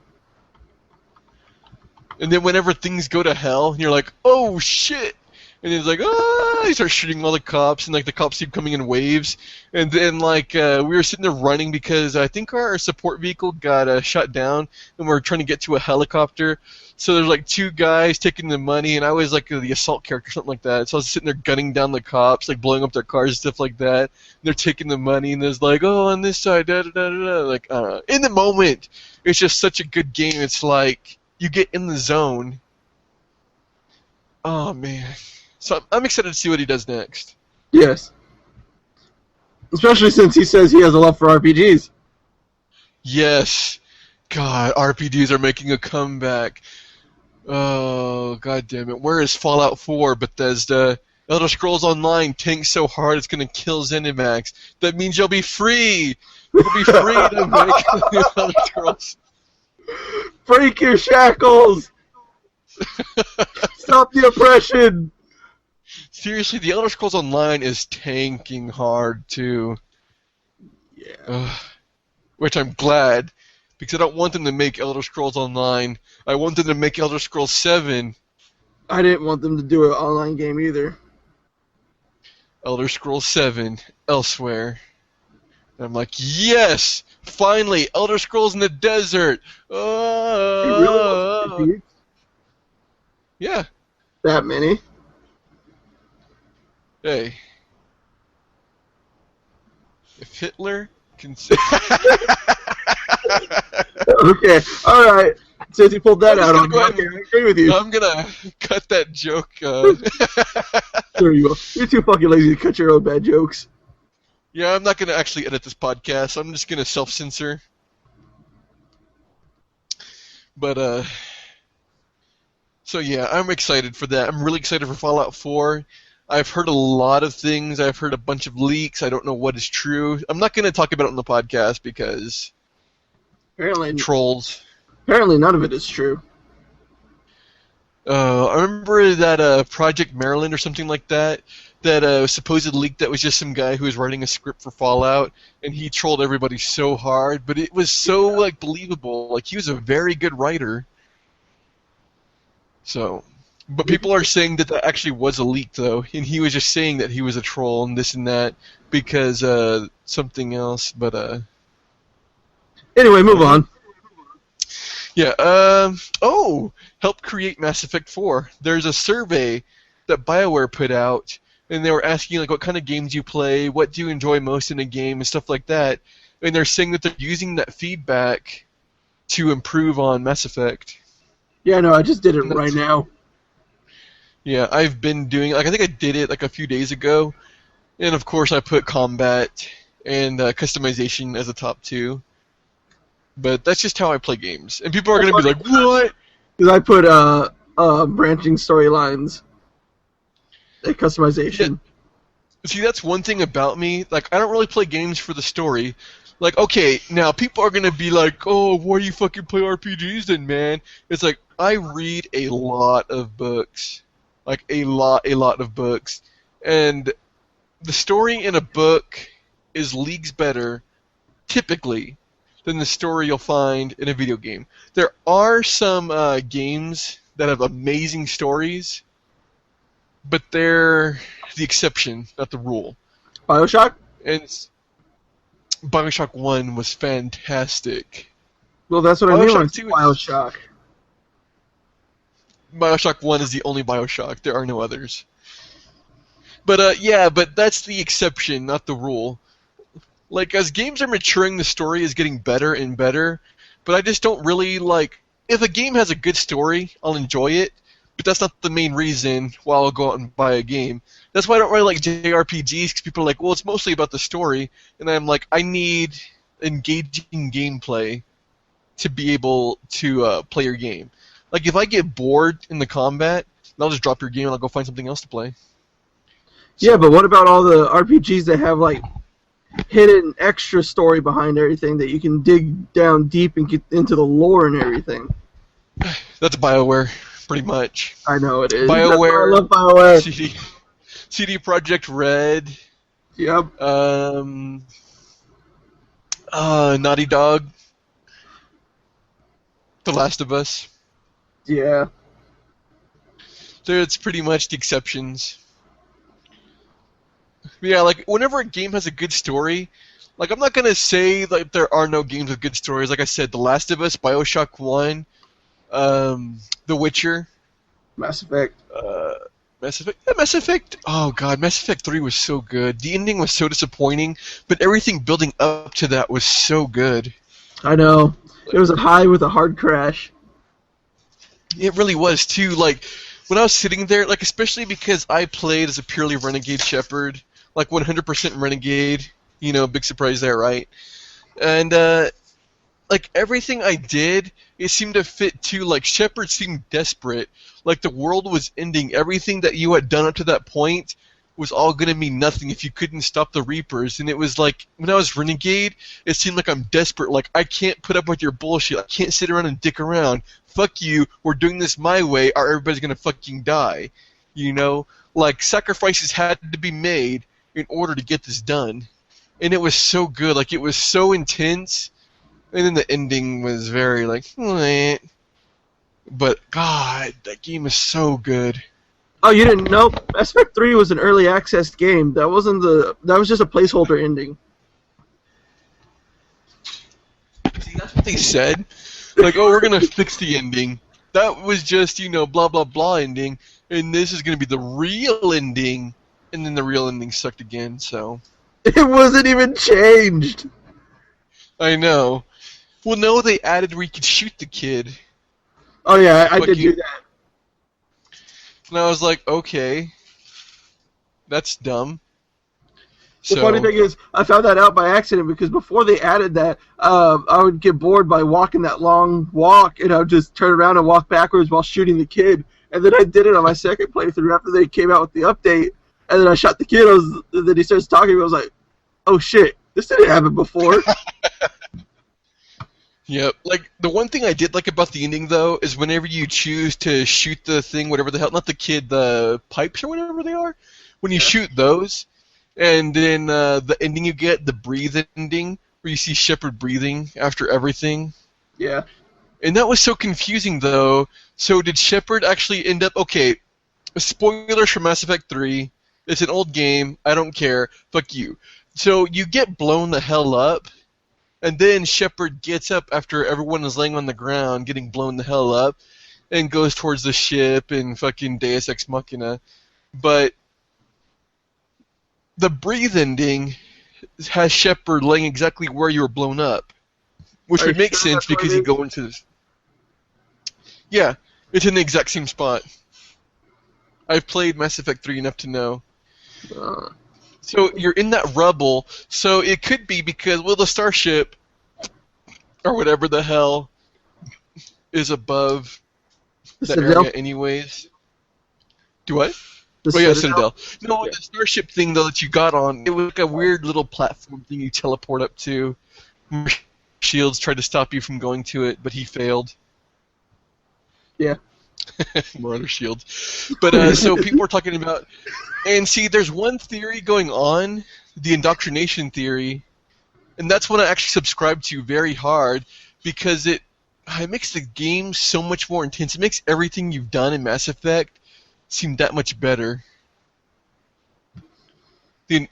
S2: And then whenever things go to hell, you're like, oh shit! And it's like, you start shooting all the cops, and like the cops keep coming in waves. And then like we were sitting there running because I think our support vehicle got shut down, and we were trying to get to a helicopter. So there's like two guys taking the money, and I was like the assault character, something like that. So I was sitting there gunning down the cops, like blowing up their cars and stuff like that. And they're taking the money, and there's like, oh, on this side, da da da da da. Like, in the moment, it's just such a good game. It's like you get in the zone. Oh man. So I'm excited to see what he does next.
S1: Yes. Especially since he says he has a love for RPGs.
S2: Yes. God, RPGs are making a comeback. Oh, god damn it. Where is Fallout 4, Bethesda? Elder Scrolls Online tanks so hard it's going to kill ZeniMax. That means you'll be free. You'll be free to make Elder Scrolls.
S1: Break your shackles! Stop the oppression!
S2: Seriously, the Elder Scrolls Online is tanking hard, too.
S1: Yeah.
S2: Which I'm glad, because I don't want them to make Elder Scrolls Online. I want them to make Elder Scrolls 7.
S1: I didn't want them to do an online game either.
S2: Elder Scrolls 7, elsewhere. And I'm like, yes! Finally, Elder Scrolls in the desert!
S1: Really?
S2: Yeah.
S1: That many?
S2: Hey. If Hitler can...
S1: Okay, alright. Since you pulled that out on me, okay, I agree with you.
S2: I'm gonna cut that joke.
S1: Sure you will. You're too fucking lazy to cut your own bad jokes.
S2: Yeah, I'm not gonna actually edit this podcast. I'm just gonna self-censor. But, So yeah, I'm excited for that. I'm really excited for Fallout 4. I've heard a lot of things. I've heard a bunch of leaks. I don't know what is true. I'm not going to talk about it on the podcast because
S1: Apparently,
S2: trolls.
S1: Apparently, none of it is true.
S2: I remember that Project Maryland or something like that. That supposed leak that was just some guy who was writing a script for Fallout, and he trolled everybody so hard, but it was so like believable. Like he was a very good writer. So, but people are saying that actually was a leak though, and he was just saying that he was a troll and this and that because something else. But
S1: anyway, move on.
S2: Yeah. Help create Mass Effect 4. There's a survey that BioWare put out. And they were asking like what kind of games you play, what do you enjoy most in a game, and stuff like that. And they're saying that they're using that feedback to improve on Mass Effect.
S1: Yeah, no, I just did it right now.
S2: Yeah, I've been doing I think I did it like a few days ago. And of course I put combat and customization as a top 2. But that's just how I play games. And people are going to be like, what?
S1: Because I put branching storylines. Customization.
S2: Yeah. See, that's one thing about me. Like, I don't really play games for the story. Like, okay, now people are gonna be like, "Oh, why do you fucking play RPGs then, man?" It's like I read a lot of books, like a lot of books, and the story in a book is leagues better, typically, than the story you'll find in a video game. There are some games that have amazing stories. But they're the exception, not the rule.
S1: BioShock?
S2: And BioShock 1 was fantastic.
S1: Well, that's what I mean with BioShock.
S2: BioShock 1 is the only BioShock. There are no others. But, yeah, but that's the exception, not the rule. Like, as games are maturing, the story is getting better and better. But I just don't really, like... If a game has a good story, I'll enjoy it. But that's not the main reason why I'll go out and buy a game. That's why I don't really like JRPGs, because people are like, well, it's mostly about the story. And I'm like, I need engaging gameplay to be able to play your game. Like, if I get bored in the combat, I'll just drop your game and I'll go find something else to play.
S1: So, yeah, but what about all the RPGs that have, like, hidden extra story behind everything that you can dig down deep and get into the lore and everything?
S2: That's BioWare. Pretty much.
S1: I know it is.
S2: BioWare.
S1: I love BioWare.
S2: CD Projekt Red.
S1: Yep.
S2: Naughty Dog. The Last of Us.
S1: Yeah.
S2: It's pretty much the exceptions. Yeah, like whenever a game has a good story, like I'm not gonna say like there are no games with good stories. Like I said, The Last of Us, BioShock 1. The Witcher.
S1: Mass Effect.
S2: Mass Effect. Yeah, Mass Effect. Oh god, Mass Effect 3 was so good. The ending was so disappointing, but everything building up to that was so good.
S1: I know. It was a high with a hard crash.
S2: It really was too. Like when I was sitting there, like especially because I played as a purely Renegade Shepherd, like 100% Renegade. You know, big surprise there, right? And like everything I did, it seemed to fit too. Like Shepard seemed desperate. Like the world was ending. Everything that you had done up to that point was all gonna mean nothing if you couldn't stop the Reapers. And it was like when I was Renegade, it seemed like I'm desperate. Like I can't put up with your bullshit. I can't sit around and dick around. Fuck you. We're doing this my way, or everybody's gonna fucking die. You know, like sacrifices had to be made in order to get this done. And it was so good. Like it was so intense. And then the ending was very like, meh. But God, that game is so good.
S1: Oh, you didn't know? Mass Effect 3 was an early access game. That was just a placeholder ending.
S2: See, that's what they said. Like, oh, we're gonna fix the ending. That was just, you know, blah blah blah ending, and this is gonna be the real ending. And then the real ending sucked again. So
S1: it wasn't even changed.
S2: I know. Well, no, they added where you could shoot the kid.
S1: Oh yeah, I did do that.
S2: And I was like, okay, that's dumb.
S1: The funny thing is, I found that out by accident because before they added that, I would get bored by walking that long walk, and I would just turn around and walk backwards while shooting the kid, And then I did it on my second playthrough after they came out with the update. And then I shot the kid. And then he starts talking. I was like, "Oh shit, this didn't happen before."
S2: Yep. Like, the one thing I did like about the ending, though, is whenever you choose to shoot the thing, whatever the hell, not the kid, the pipes or whatever they are, when you shoot those, and then the ending you get, the breathe ending, where you see Shepard breathing after everything.
S1: Yeah.
S2: And that was so confusing, though. So did Shepard actually end up... Okay, spoilers for Mass Effect 3. It's an old game. I don't care. Fuck you. So you get blown the hell up, and then Shepard gets up after everyone is laying on the ground, getting blown the hell up, and goes towards the ship and fucking Deus Ex Machina. But the breathe ending has Shepard laying exactly where you were blown up, which would make sense because you go into this. Yeah, it's in the exact same spot. I've played Mass Effect 3 enough to know. So you're in that rubble, so it could be because, well, the starship, or whatever the hell, is above the area anyways. Do what? Yeah, Citadel. No, the starship thing, though, that you got on, it was like a weird little platform thing you teleport up to. Shields tried to stop you from going to it, but he failed.
S1: Yeah.
S2: Marauder Shields. But, so people were talking about... And see, there's one theory going on, the indoctrination theory, and that's one I actually subscribe to very hard, because it makes the game so much more intense. It makes everything you've done in Mass Effect seem that much better.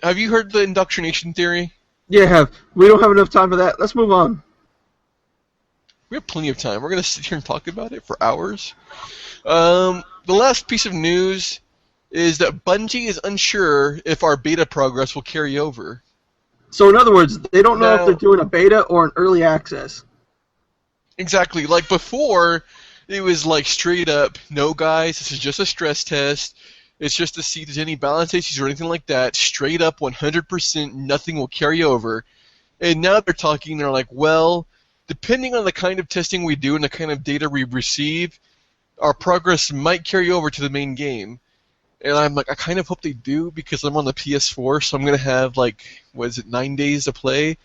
S2: Have you heard the indoctrination theory?
S1: Yeah, I have. We don't have enough time for that. Let's move on.
S2: We have plenty of time. We're going to sit here and talk about it for hours. The last piece of news is that Bungie is unsure if our beta progress will carry over.
S1: So in other words, they don't know if they're doing a beta or an early access.
S2: Exactly. Like before, it was like straight up, no guys, this is just a stress test. It's just to see if there's any balance issues or anything like that. Straight up, 100%, nothing will carry over. And now they're like, well, depending on the kind of testing we do and the kind of data we receive, our progress might carry over to the main game. And I'm like, I kind of hope they do, because I'm on the PS4, so I'm going to have, 9 days to play?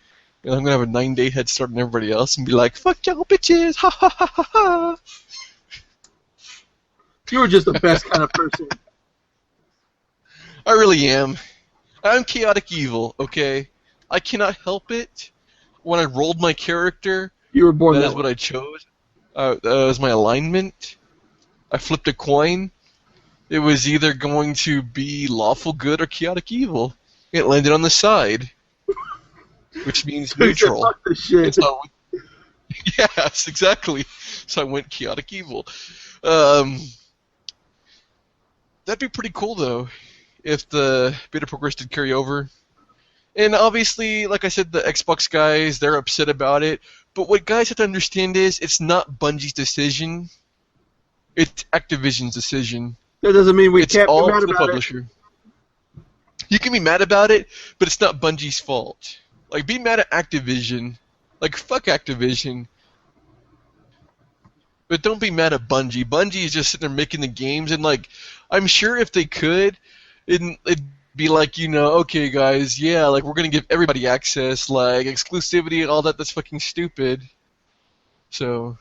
S2: And I'm going to have a 9-day head start on everybody else and be like, fuck y'all bitches, ha ha ha ha ha.
S1: You were just the best kind of person.
S2: I really am. I'm chaotic evil, okay? I cannot help it. When I rolled my character,
S1: you were born
S2: that is what I chose. That was my alignment. I flipped a coin. It was either going to be lawful good or chaotic evil. It landed on the side, which means neutral.
S1: Fuck the shit.
S2: Yes, exactly. So I went chaotic evil. That'd be pretty cool, though, if the beta progress did carry over. And obviously, like I said, the Xbox guys, they're upset about it. But what guys have to understand is it's not Bungie's decision. It's Activision's decision.
S1: That doesn't mean we can't be mad
S2: about publisher. You can be mad about it, but it's not Bungie's fault. Like, be mad at Activision. Like, fuck Activision. But don't be mad at Bungie. Bungie is just sitting there making the games, and, I'm sure if they could, it'd be like, okay, guys, yeah, we're going to give everybody access, exclusivity and all that, that's fucking stupid. So,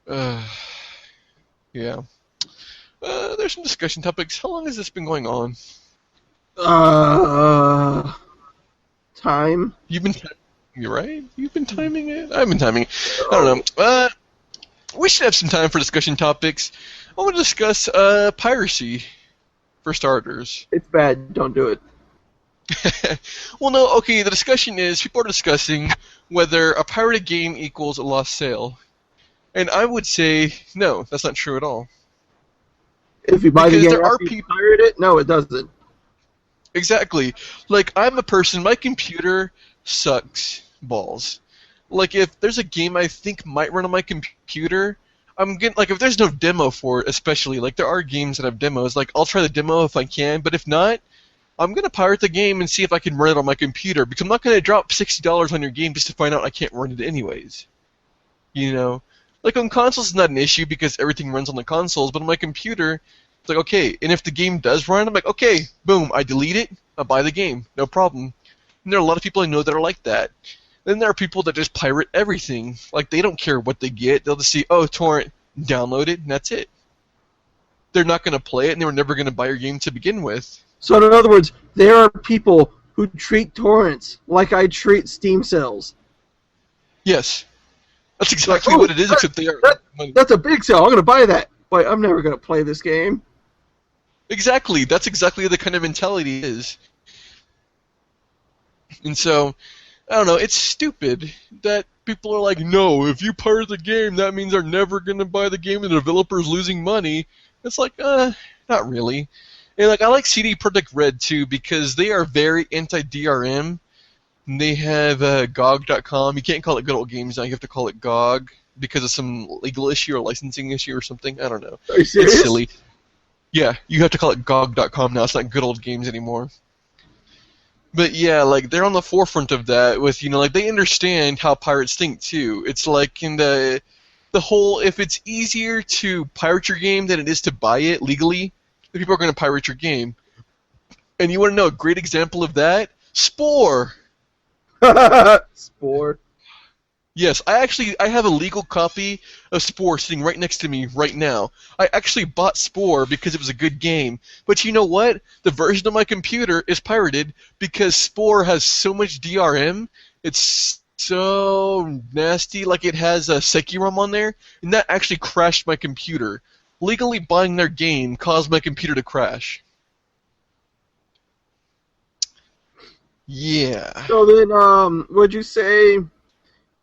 S2: yeah. There's some discussion topics. How long has this been going on?
S1: Time.
S2: You've been you're right? You've been timing it? I've been timing it. I don't know. We should have some time for discussion topics. I want to discuss piracy, for starters.
S1: It's bad. Don't do it.
S2: Well, no, okay, the discussion is, people are discussing whether a pirated game equals a lost sale. And I would say, no, that's not true at all.
S1: If you buy the game
S2: after
S1: you pirate it, no, it doesn't.
S2: Exactly. I'm a person, my computer sucks balls. If there's a game I think might run on my computer, I'm getting, if there's no demo for it, especially, there are games that have demos, I'll try the demo if I can, but if not, I'm going to pirate the game and see if I can run it on my computer, because I'm not going to drop $60 on your game just to find out I can't run it anyways. Like on consoles, it's not an issue because everything runs on the consoles, but on my computer, it's like, okay, and if the game does run, I'm like, okay, boom, I delete it, I buy the game, no problem. And there are a lot of people I know that are like that. Then there are people that just pirate everything. Like, they don't care what they get. They'll just see, oh, torrent, download it, and that's it. They're not going to play it, and they were never going to buy your game to begin with.
S1: So in other words, there are people who treat torrents like I treat Steam sales.
S2: Yes. That's exactly what it is, except they are money.
S1: That's a big sale. I'm going to buy that. But I'm never going to play this game.
S2: Exactly. That's exactly the kind of mentality it is. And so, I don't know, it's stupid that people are like, no, if you pirate the game, that means they're never going to buy the game and the developer's losing money. It's like, not really. And like, I like CD Projekt Red too because they are very anti-DRM. And they have GOG.com. You can't call it Good Old Games now. You have to call it GOG because of some legal issue or licensing issue or something. I don't know.
S1: Are you serious?
S2: It's silly. Yeah, you have to call it GOG.com now. It's not Good Old Games anymore. But yeah, like, they're on the forefront of that with, you know, like, they understand how pirates think too. It's like in the whole, if it's easier to pirate your game than it is to buy it legally, the people are going to pirate your game. And you want to know a great example of that? Spore!
S1: Spore.
S2: Yes, I have a legal copy of Spore sitting right next to me right now. I actually bought Spore because it was a good game. But you know what? The version of my computer is pirated because Spore has so much DRM. It's so nasty. Like, it has a Sekirom on there, and that actually crashed my computer. Legally buying their game caused my computer to crash. Yeah.
S1: So then, would you say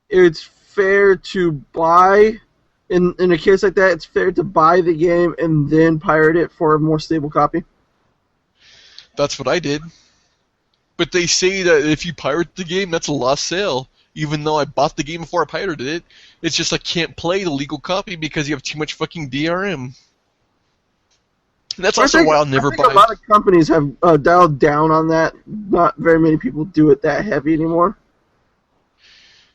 S1: it's fair to buy, in a case like that, it's fair to buy the game and then pirate it for a more stable copy?
S2: That's what I did. But they say that if you pirate the game, that's a lost sale. Even though I bought the game before I pirated it, it's just I can't play the legal copy because you have too much fucking DRM. And that's also why I'll never buy.
S1: A lot of companies have dialed down on that. Not very many people do it that heavy anymore.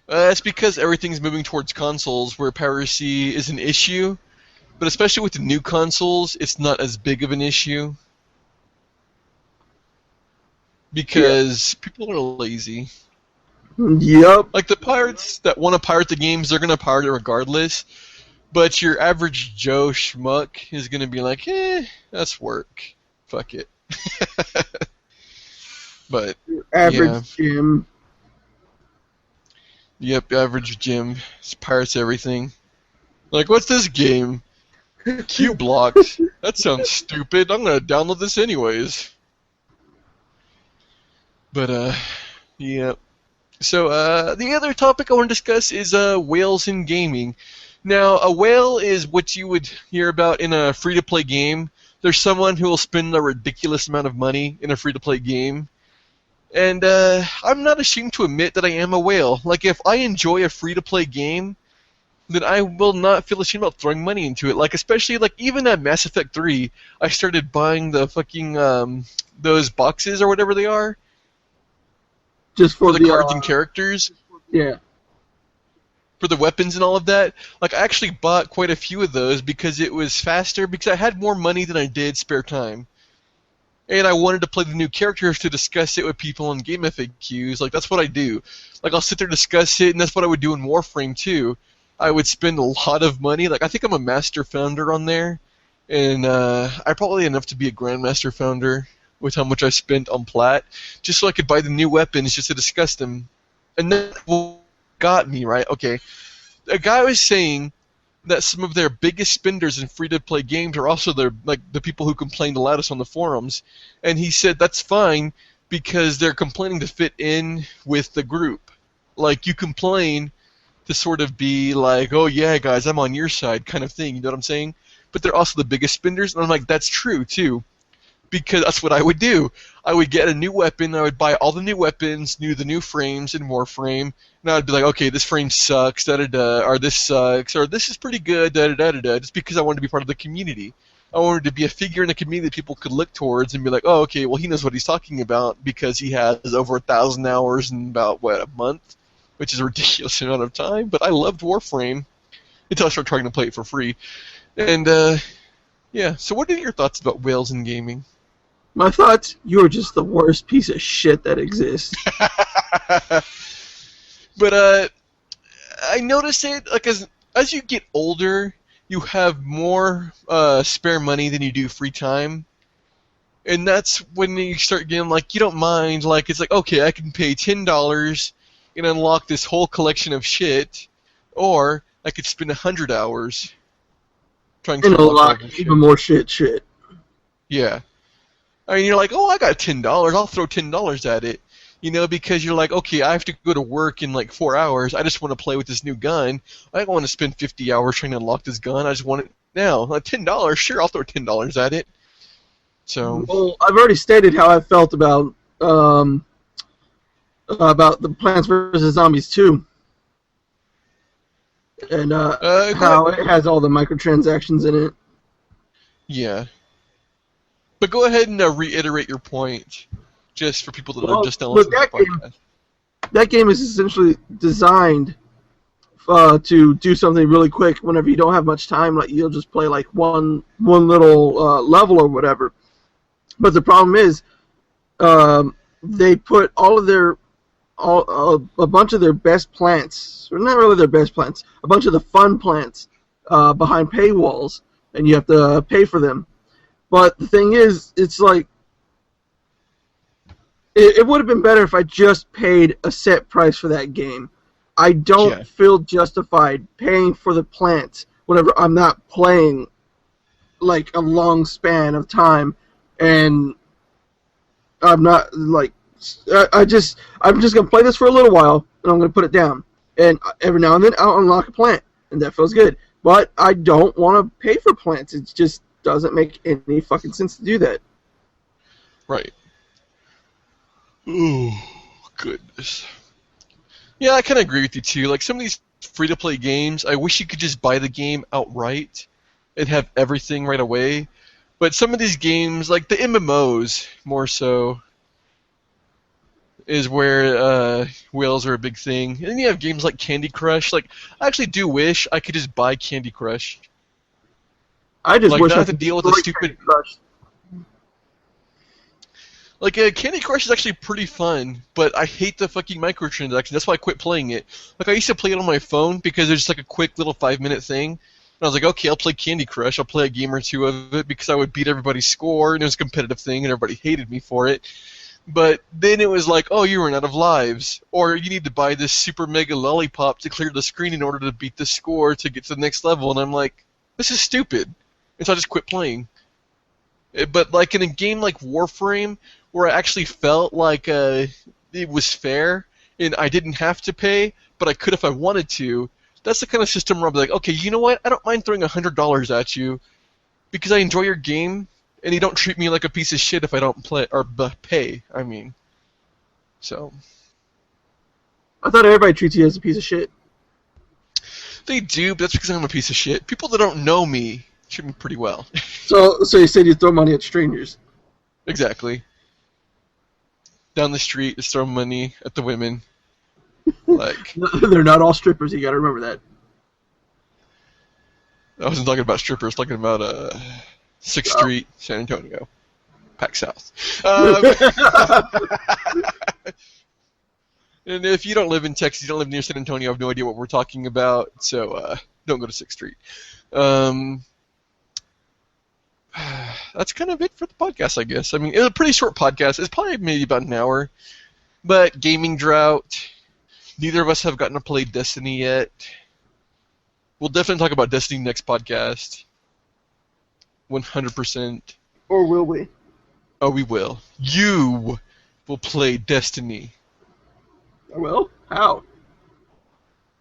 S2: It's because everything's moving towards consoles where piracy is an issue. But especially with the new consoles, it's not as big of an issue. Because people are lazy.
S1: Yep.
S2: Like, the pirates that want to pirate the games, they're going to pirate it regardless. But your average Joe schmuck is going to be like, that's work. Fuck it. But
S1: Your average Jim.
S2: Yep, average Jim. Pirates everything. Like, what's this game? Q blocks. That sounds stupid. I'm going to download this anyways. But, yeah. So, the other topic I want to discuss is whales in gaming. Now, a whale is what you would hear about in a free-to-play game. There's someone who will spend a ridiculous amount of money in a free-to-play game. And I'm not ashamed to admit that I am a whale. Like, if I enjoy a free-to-play game, then I will not feel ashamed about throwing money into it. Like, especially, like, even at Mass Effect 3, I started buying the fucking, those boxes or whatever they are.
S1: Just for
S2: the cards and characters.
S1: Yeah.
S2: For the weapons and all of that. Like, I actually bought quite a few of those because it was faster, because I had more money than I did spare time. And I wanted to play the new characters to discuss it with people in game FAQs. Like, that's what I do. Like, I'll sit there and discuss it, and that's what I would do in Warframe, too. I would spend a lot of money. Like, I think I'm a Master Founder on there. And I probably enough to be a Grandmaster Founder with how much I spent on Plat, just so I could buy the new weapons just to discuss them. And that's what got me, right? Okay. A guy was saying that some of their biggest spenders in free-to-play games are also the people who complain the loudest on the forums. And he said that's fine because they're complaining to fit in with the group. Like, you complain to sort of be like, oh yeah, guys, I'm on your side kind of thing, you know what I'm saying? But they're also the biggest spenders, and I'm like, that's true, too. Because that's what I would do. I would get a new weapon, I would buy all the new weapons, the new frames in Warframe, and I would be like, okay, this frame sucks, da-da-da, or this sucks, or this is pretty good, da-da-da-da-da, just because I wanted to be part of the community. I wanted to be a figure in the community that people could look towards and be like, oh, okay, well, he knows what he's talking about because he has over 1,000 hours in about, a month? Which is a ridiculous amount of time, but I loved Warframe. until I started trying to play it for free. And, yeah, so what are your thoughts about whales in gaming?
S1: My thoughts, you're just the worst piece of shit that exists.
S2: But, I noticed it, like, as you get older, you have more spare money than you do free time. And that's when you start getting, like, you don't mind, like, it's like, okay, I can pay $10 and unlock this whole collection of shit, or I could spend 100 hours trying to
S1: unlock even more shit.
S2: Yeah. I mean, you're like, oh, I got $10, I'll throw $10 at it. You know, because you're like, okay, I have to go to work in like 4 hours. I just want to play with this new gun. I don't want to spend 50 hours trying to unlock this gun. I just want it now. Like $10, sure, I'll throw $10 at it. So.
S1: Well, I've already stated how I felt about the Plants vs. Zombies 2. And how it has all the microtransactions in it.
S2: Yeah. But go ahead and reiterate your point, just for people that are just now listening to the podcast.
S1: That game is essentially designed to do something really quick whenever you don't have much time. Like you'll just play like one little level or whatever. But the problem is, they put a bunch of their best plants, or not really their best plants, a bunch of the fun plants behind paywalls, and you have to pay for them. But the thing is, it's like, it would have been better if I just paid a set price for that game. I don't feel justified paying for the plants whenever I'm not playing like a long span of time, and I'm not like, I'm just gonna play this for a little while, and I'm gonna put it down. And every now and then I'll unlock a plant, and that feels good. But I don't want to pay for plants. It just doesn't make any fucking sense to do that.
S2: Right. Oh, goodness. Yeah, I kind of agree with you, too. Like, some of these free-to-play games, I wish you could just buy the game outright and have everything right away. But some of these games, like the MMOs, more so, is where whales are a big thing. And then you have games like Candy Crush. Like, I actually do wish I could just buy Candy Crush.
S1: I just
S2: like,
S1: wish
S2: not
S1: I
S2: have to
S1: could
S2: deal with the stupid. Like, Candy Crush is actually pretty fun, but I hate the fucking microtransactions. That's why I quit playing it. Like, I used to play it on my phone because there's just like a quick little 5-minute thing. And I was like, okay, I'll play Candy Crush. I'll play a game or two of it because I would beat everybody's score, and it was a competitive thing, and everybody hated me for it. But then it was like, oh, you run out of lives, or you need to buy this super mega lollipop to clear the screen in order to beat the score to get to the next level. And I'm like, this is stupid. And so I just quit playing. But like in a game like Warframe, where I actually felt like it was fair, and I didn't have to pay, but I could if I wanted to, that's the kind of system where I'll be like, okay, you know what? I don't mind throwing $100 at you because I enjoy your game, and you don't treat me like a piece of shit if I don't play or pay. I mean, so.
S1: I thought everybody treats you as a piece of shit.
S2: They do, but that's because I'm a piece of shit. People that don't know me treat me pretty well.
S1: So you said you throw money at strangers.
S2: Exactly. Down the street, just throw money at the women. Like,
S1: they're not all strippers. You got to remember that.
S2: I wasn't talking about strippers. Talking about 6th Street, San Antonio, Pac South. And if you don't live in Texas, you don't live near San Antonio, I have no idea what we're talking about. So don't go to 6th Street. That's kind of it for the podcast, I guess. I mean, it was a pretty short podcast. It's probably maybe about an hour. But gaming drought. Neither of us have gotten to play Destiny yet. We'll definitely talk about Destiny next podcast. 100%.
S1: Or will we?
S2: Oh, we will. You will play Destiny.
S1: I will? How?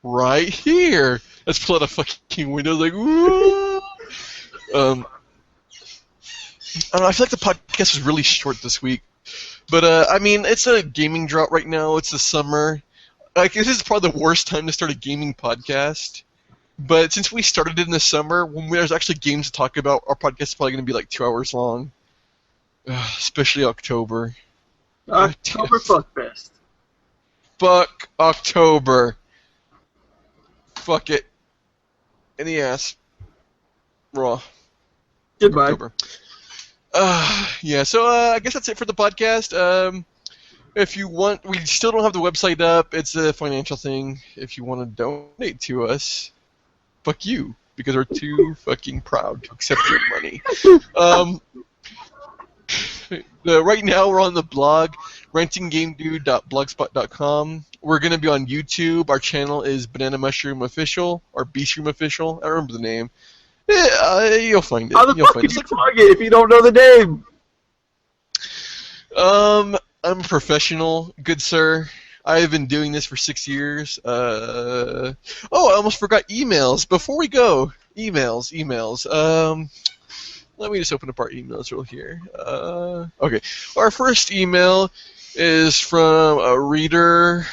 S2: Right here. Let's pull out a fucking window like, woo! I don't know, I feel like the podcast was really short this week. But, I mean, it's a gaming drought right now. It's the summer. Like, this is probably the worst time to start a gaming podcast. But since we started in the summer, when there's actually games to talk about, our podcast is probably going to be like 2 hours long. Especially October.
S1: October Fuckfest.
S2: Fuck October. Fuck it. in the ass. Raw.
S1: Goodbye.
S2: October. Yeah, so I guess that's it for the podcast. If you want, we still don't have the website up. It's a financial thing. If you want to donate to us, fuck you, because we're too fucking proud to accept your money. Right now we're on the blog, rentinggamedude.blogspot.com. We're going to be on YouTube. Our channel is BananaMushroom Official, or Beeshroom Official. I don't remember the name. You'll find it.
S1: How the fuck can you plug it if you don't know the name?
S2: I'm a professional, good sir. I've been doing this for 6 years. I almost forgot emails. Before we go, emails. Let me just open up our emails real here. Okay, our first email is from a reader.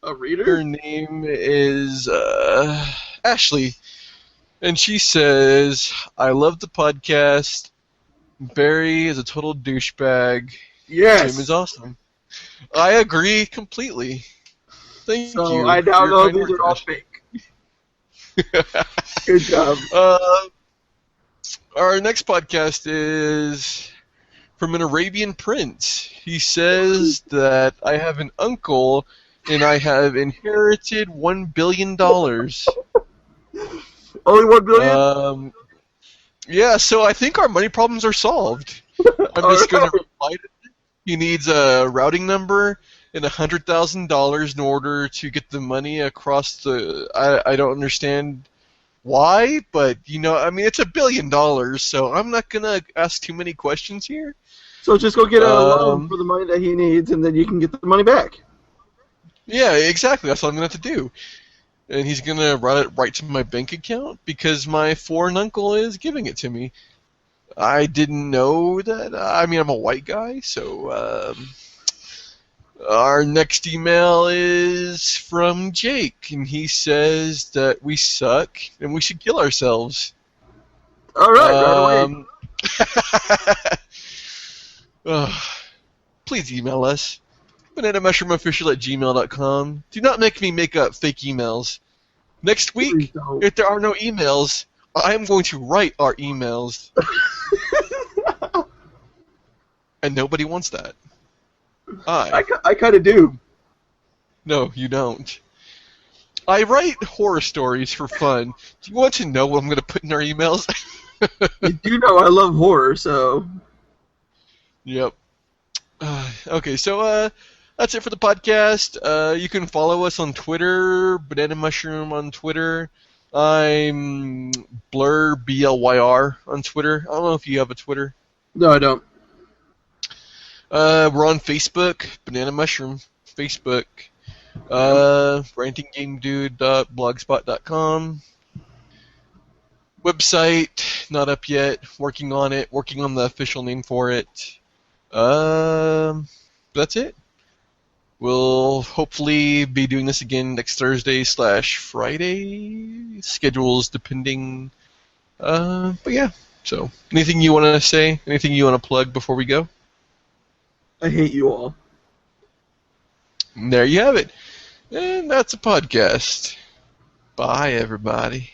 S1: A reader?
S2: Her name is Ashley. And she says, I love the podcast. Barry is a total douchebag.
S1: Yes.
S2: Jim is awesome. I agree completely. Thank you.
S1: So I now know these are all fake. Good job.
S2: Our next podcast is from an Arabian prince. He says that I have an uncle and I have inherited $1 billion.
S1: Only 1 billion?
S2: Yeah, so I think our money problems are solved. I'm just going to reply to it. He needs a routing number and $100,000 in order to get the money across the... I don't understand why, but, it's $1 billion, so I'm not going to ask too many questions here.
S1: So just go get a loan for the money that he needs, and then you can get the money back.
S2: Yeah, exactly. That's what I'm going to have to do. And he's going to route it right to my bank account because my foreign uncle is giving it to me. I didn't know that. I'm a white guy, so our next email is from Jake, and he says that we suck and we should kill ourselves.
S1: All right,
S2: right away. Please email us. BananaMushroomOfficial@gmail.com. Do not make me make up fake emails. Next week, if there are no emails, I am going to write our emails. And nobody wants that.
S1: I kind of do.
S2: No, you don't. I write horror stories for fun. Do you want to know what I'm going to put in our emails?
S1: You do know I love horror, so...
S2: Yep. Okay, so that's it for the podcast. You can follow us on Twitter, BananaMushroom on Twitter. I'm Blur, BLYR on Twitter. I don't know if you have a Twitter.
S1: No, I don't.
S2: We're on Facebook, BananaMushroom, Facebook. rantinggamedude.blogspot.com. Website, not up yet. Working on it. Working on the official name for it. That's it. We'll hopefully be doing this again next Thursday/Friday. Schedules depending. But yeah. So, anything you want to say? Anything you want to plug before we go?
S1: I hate you all.
S2: And there you have it. And that's a podcast. Bye, everybody.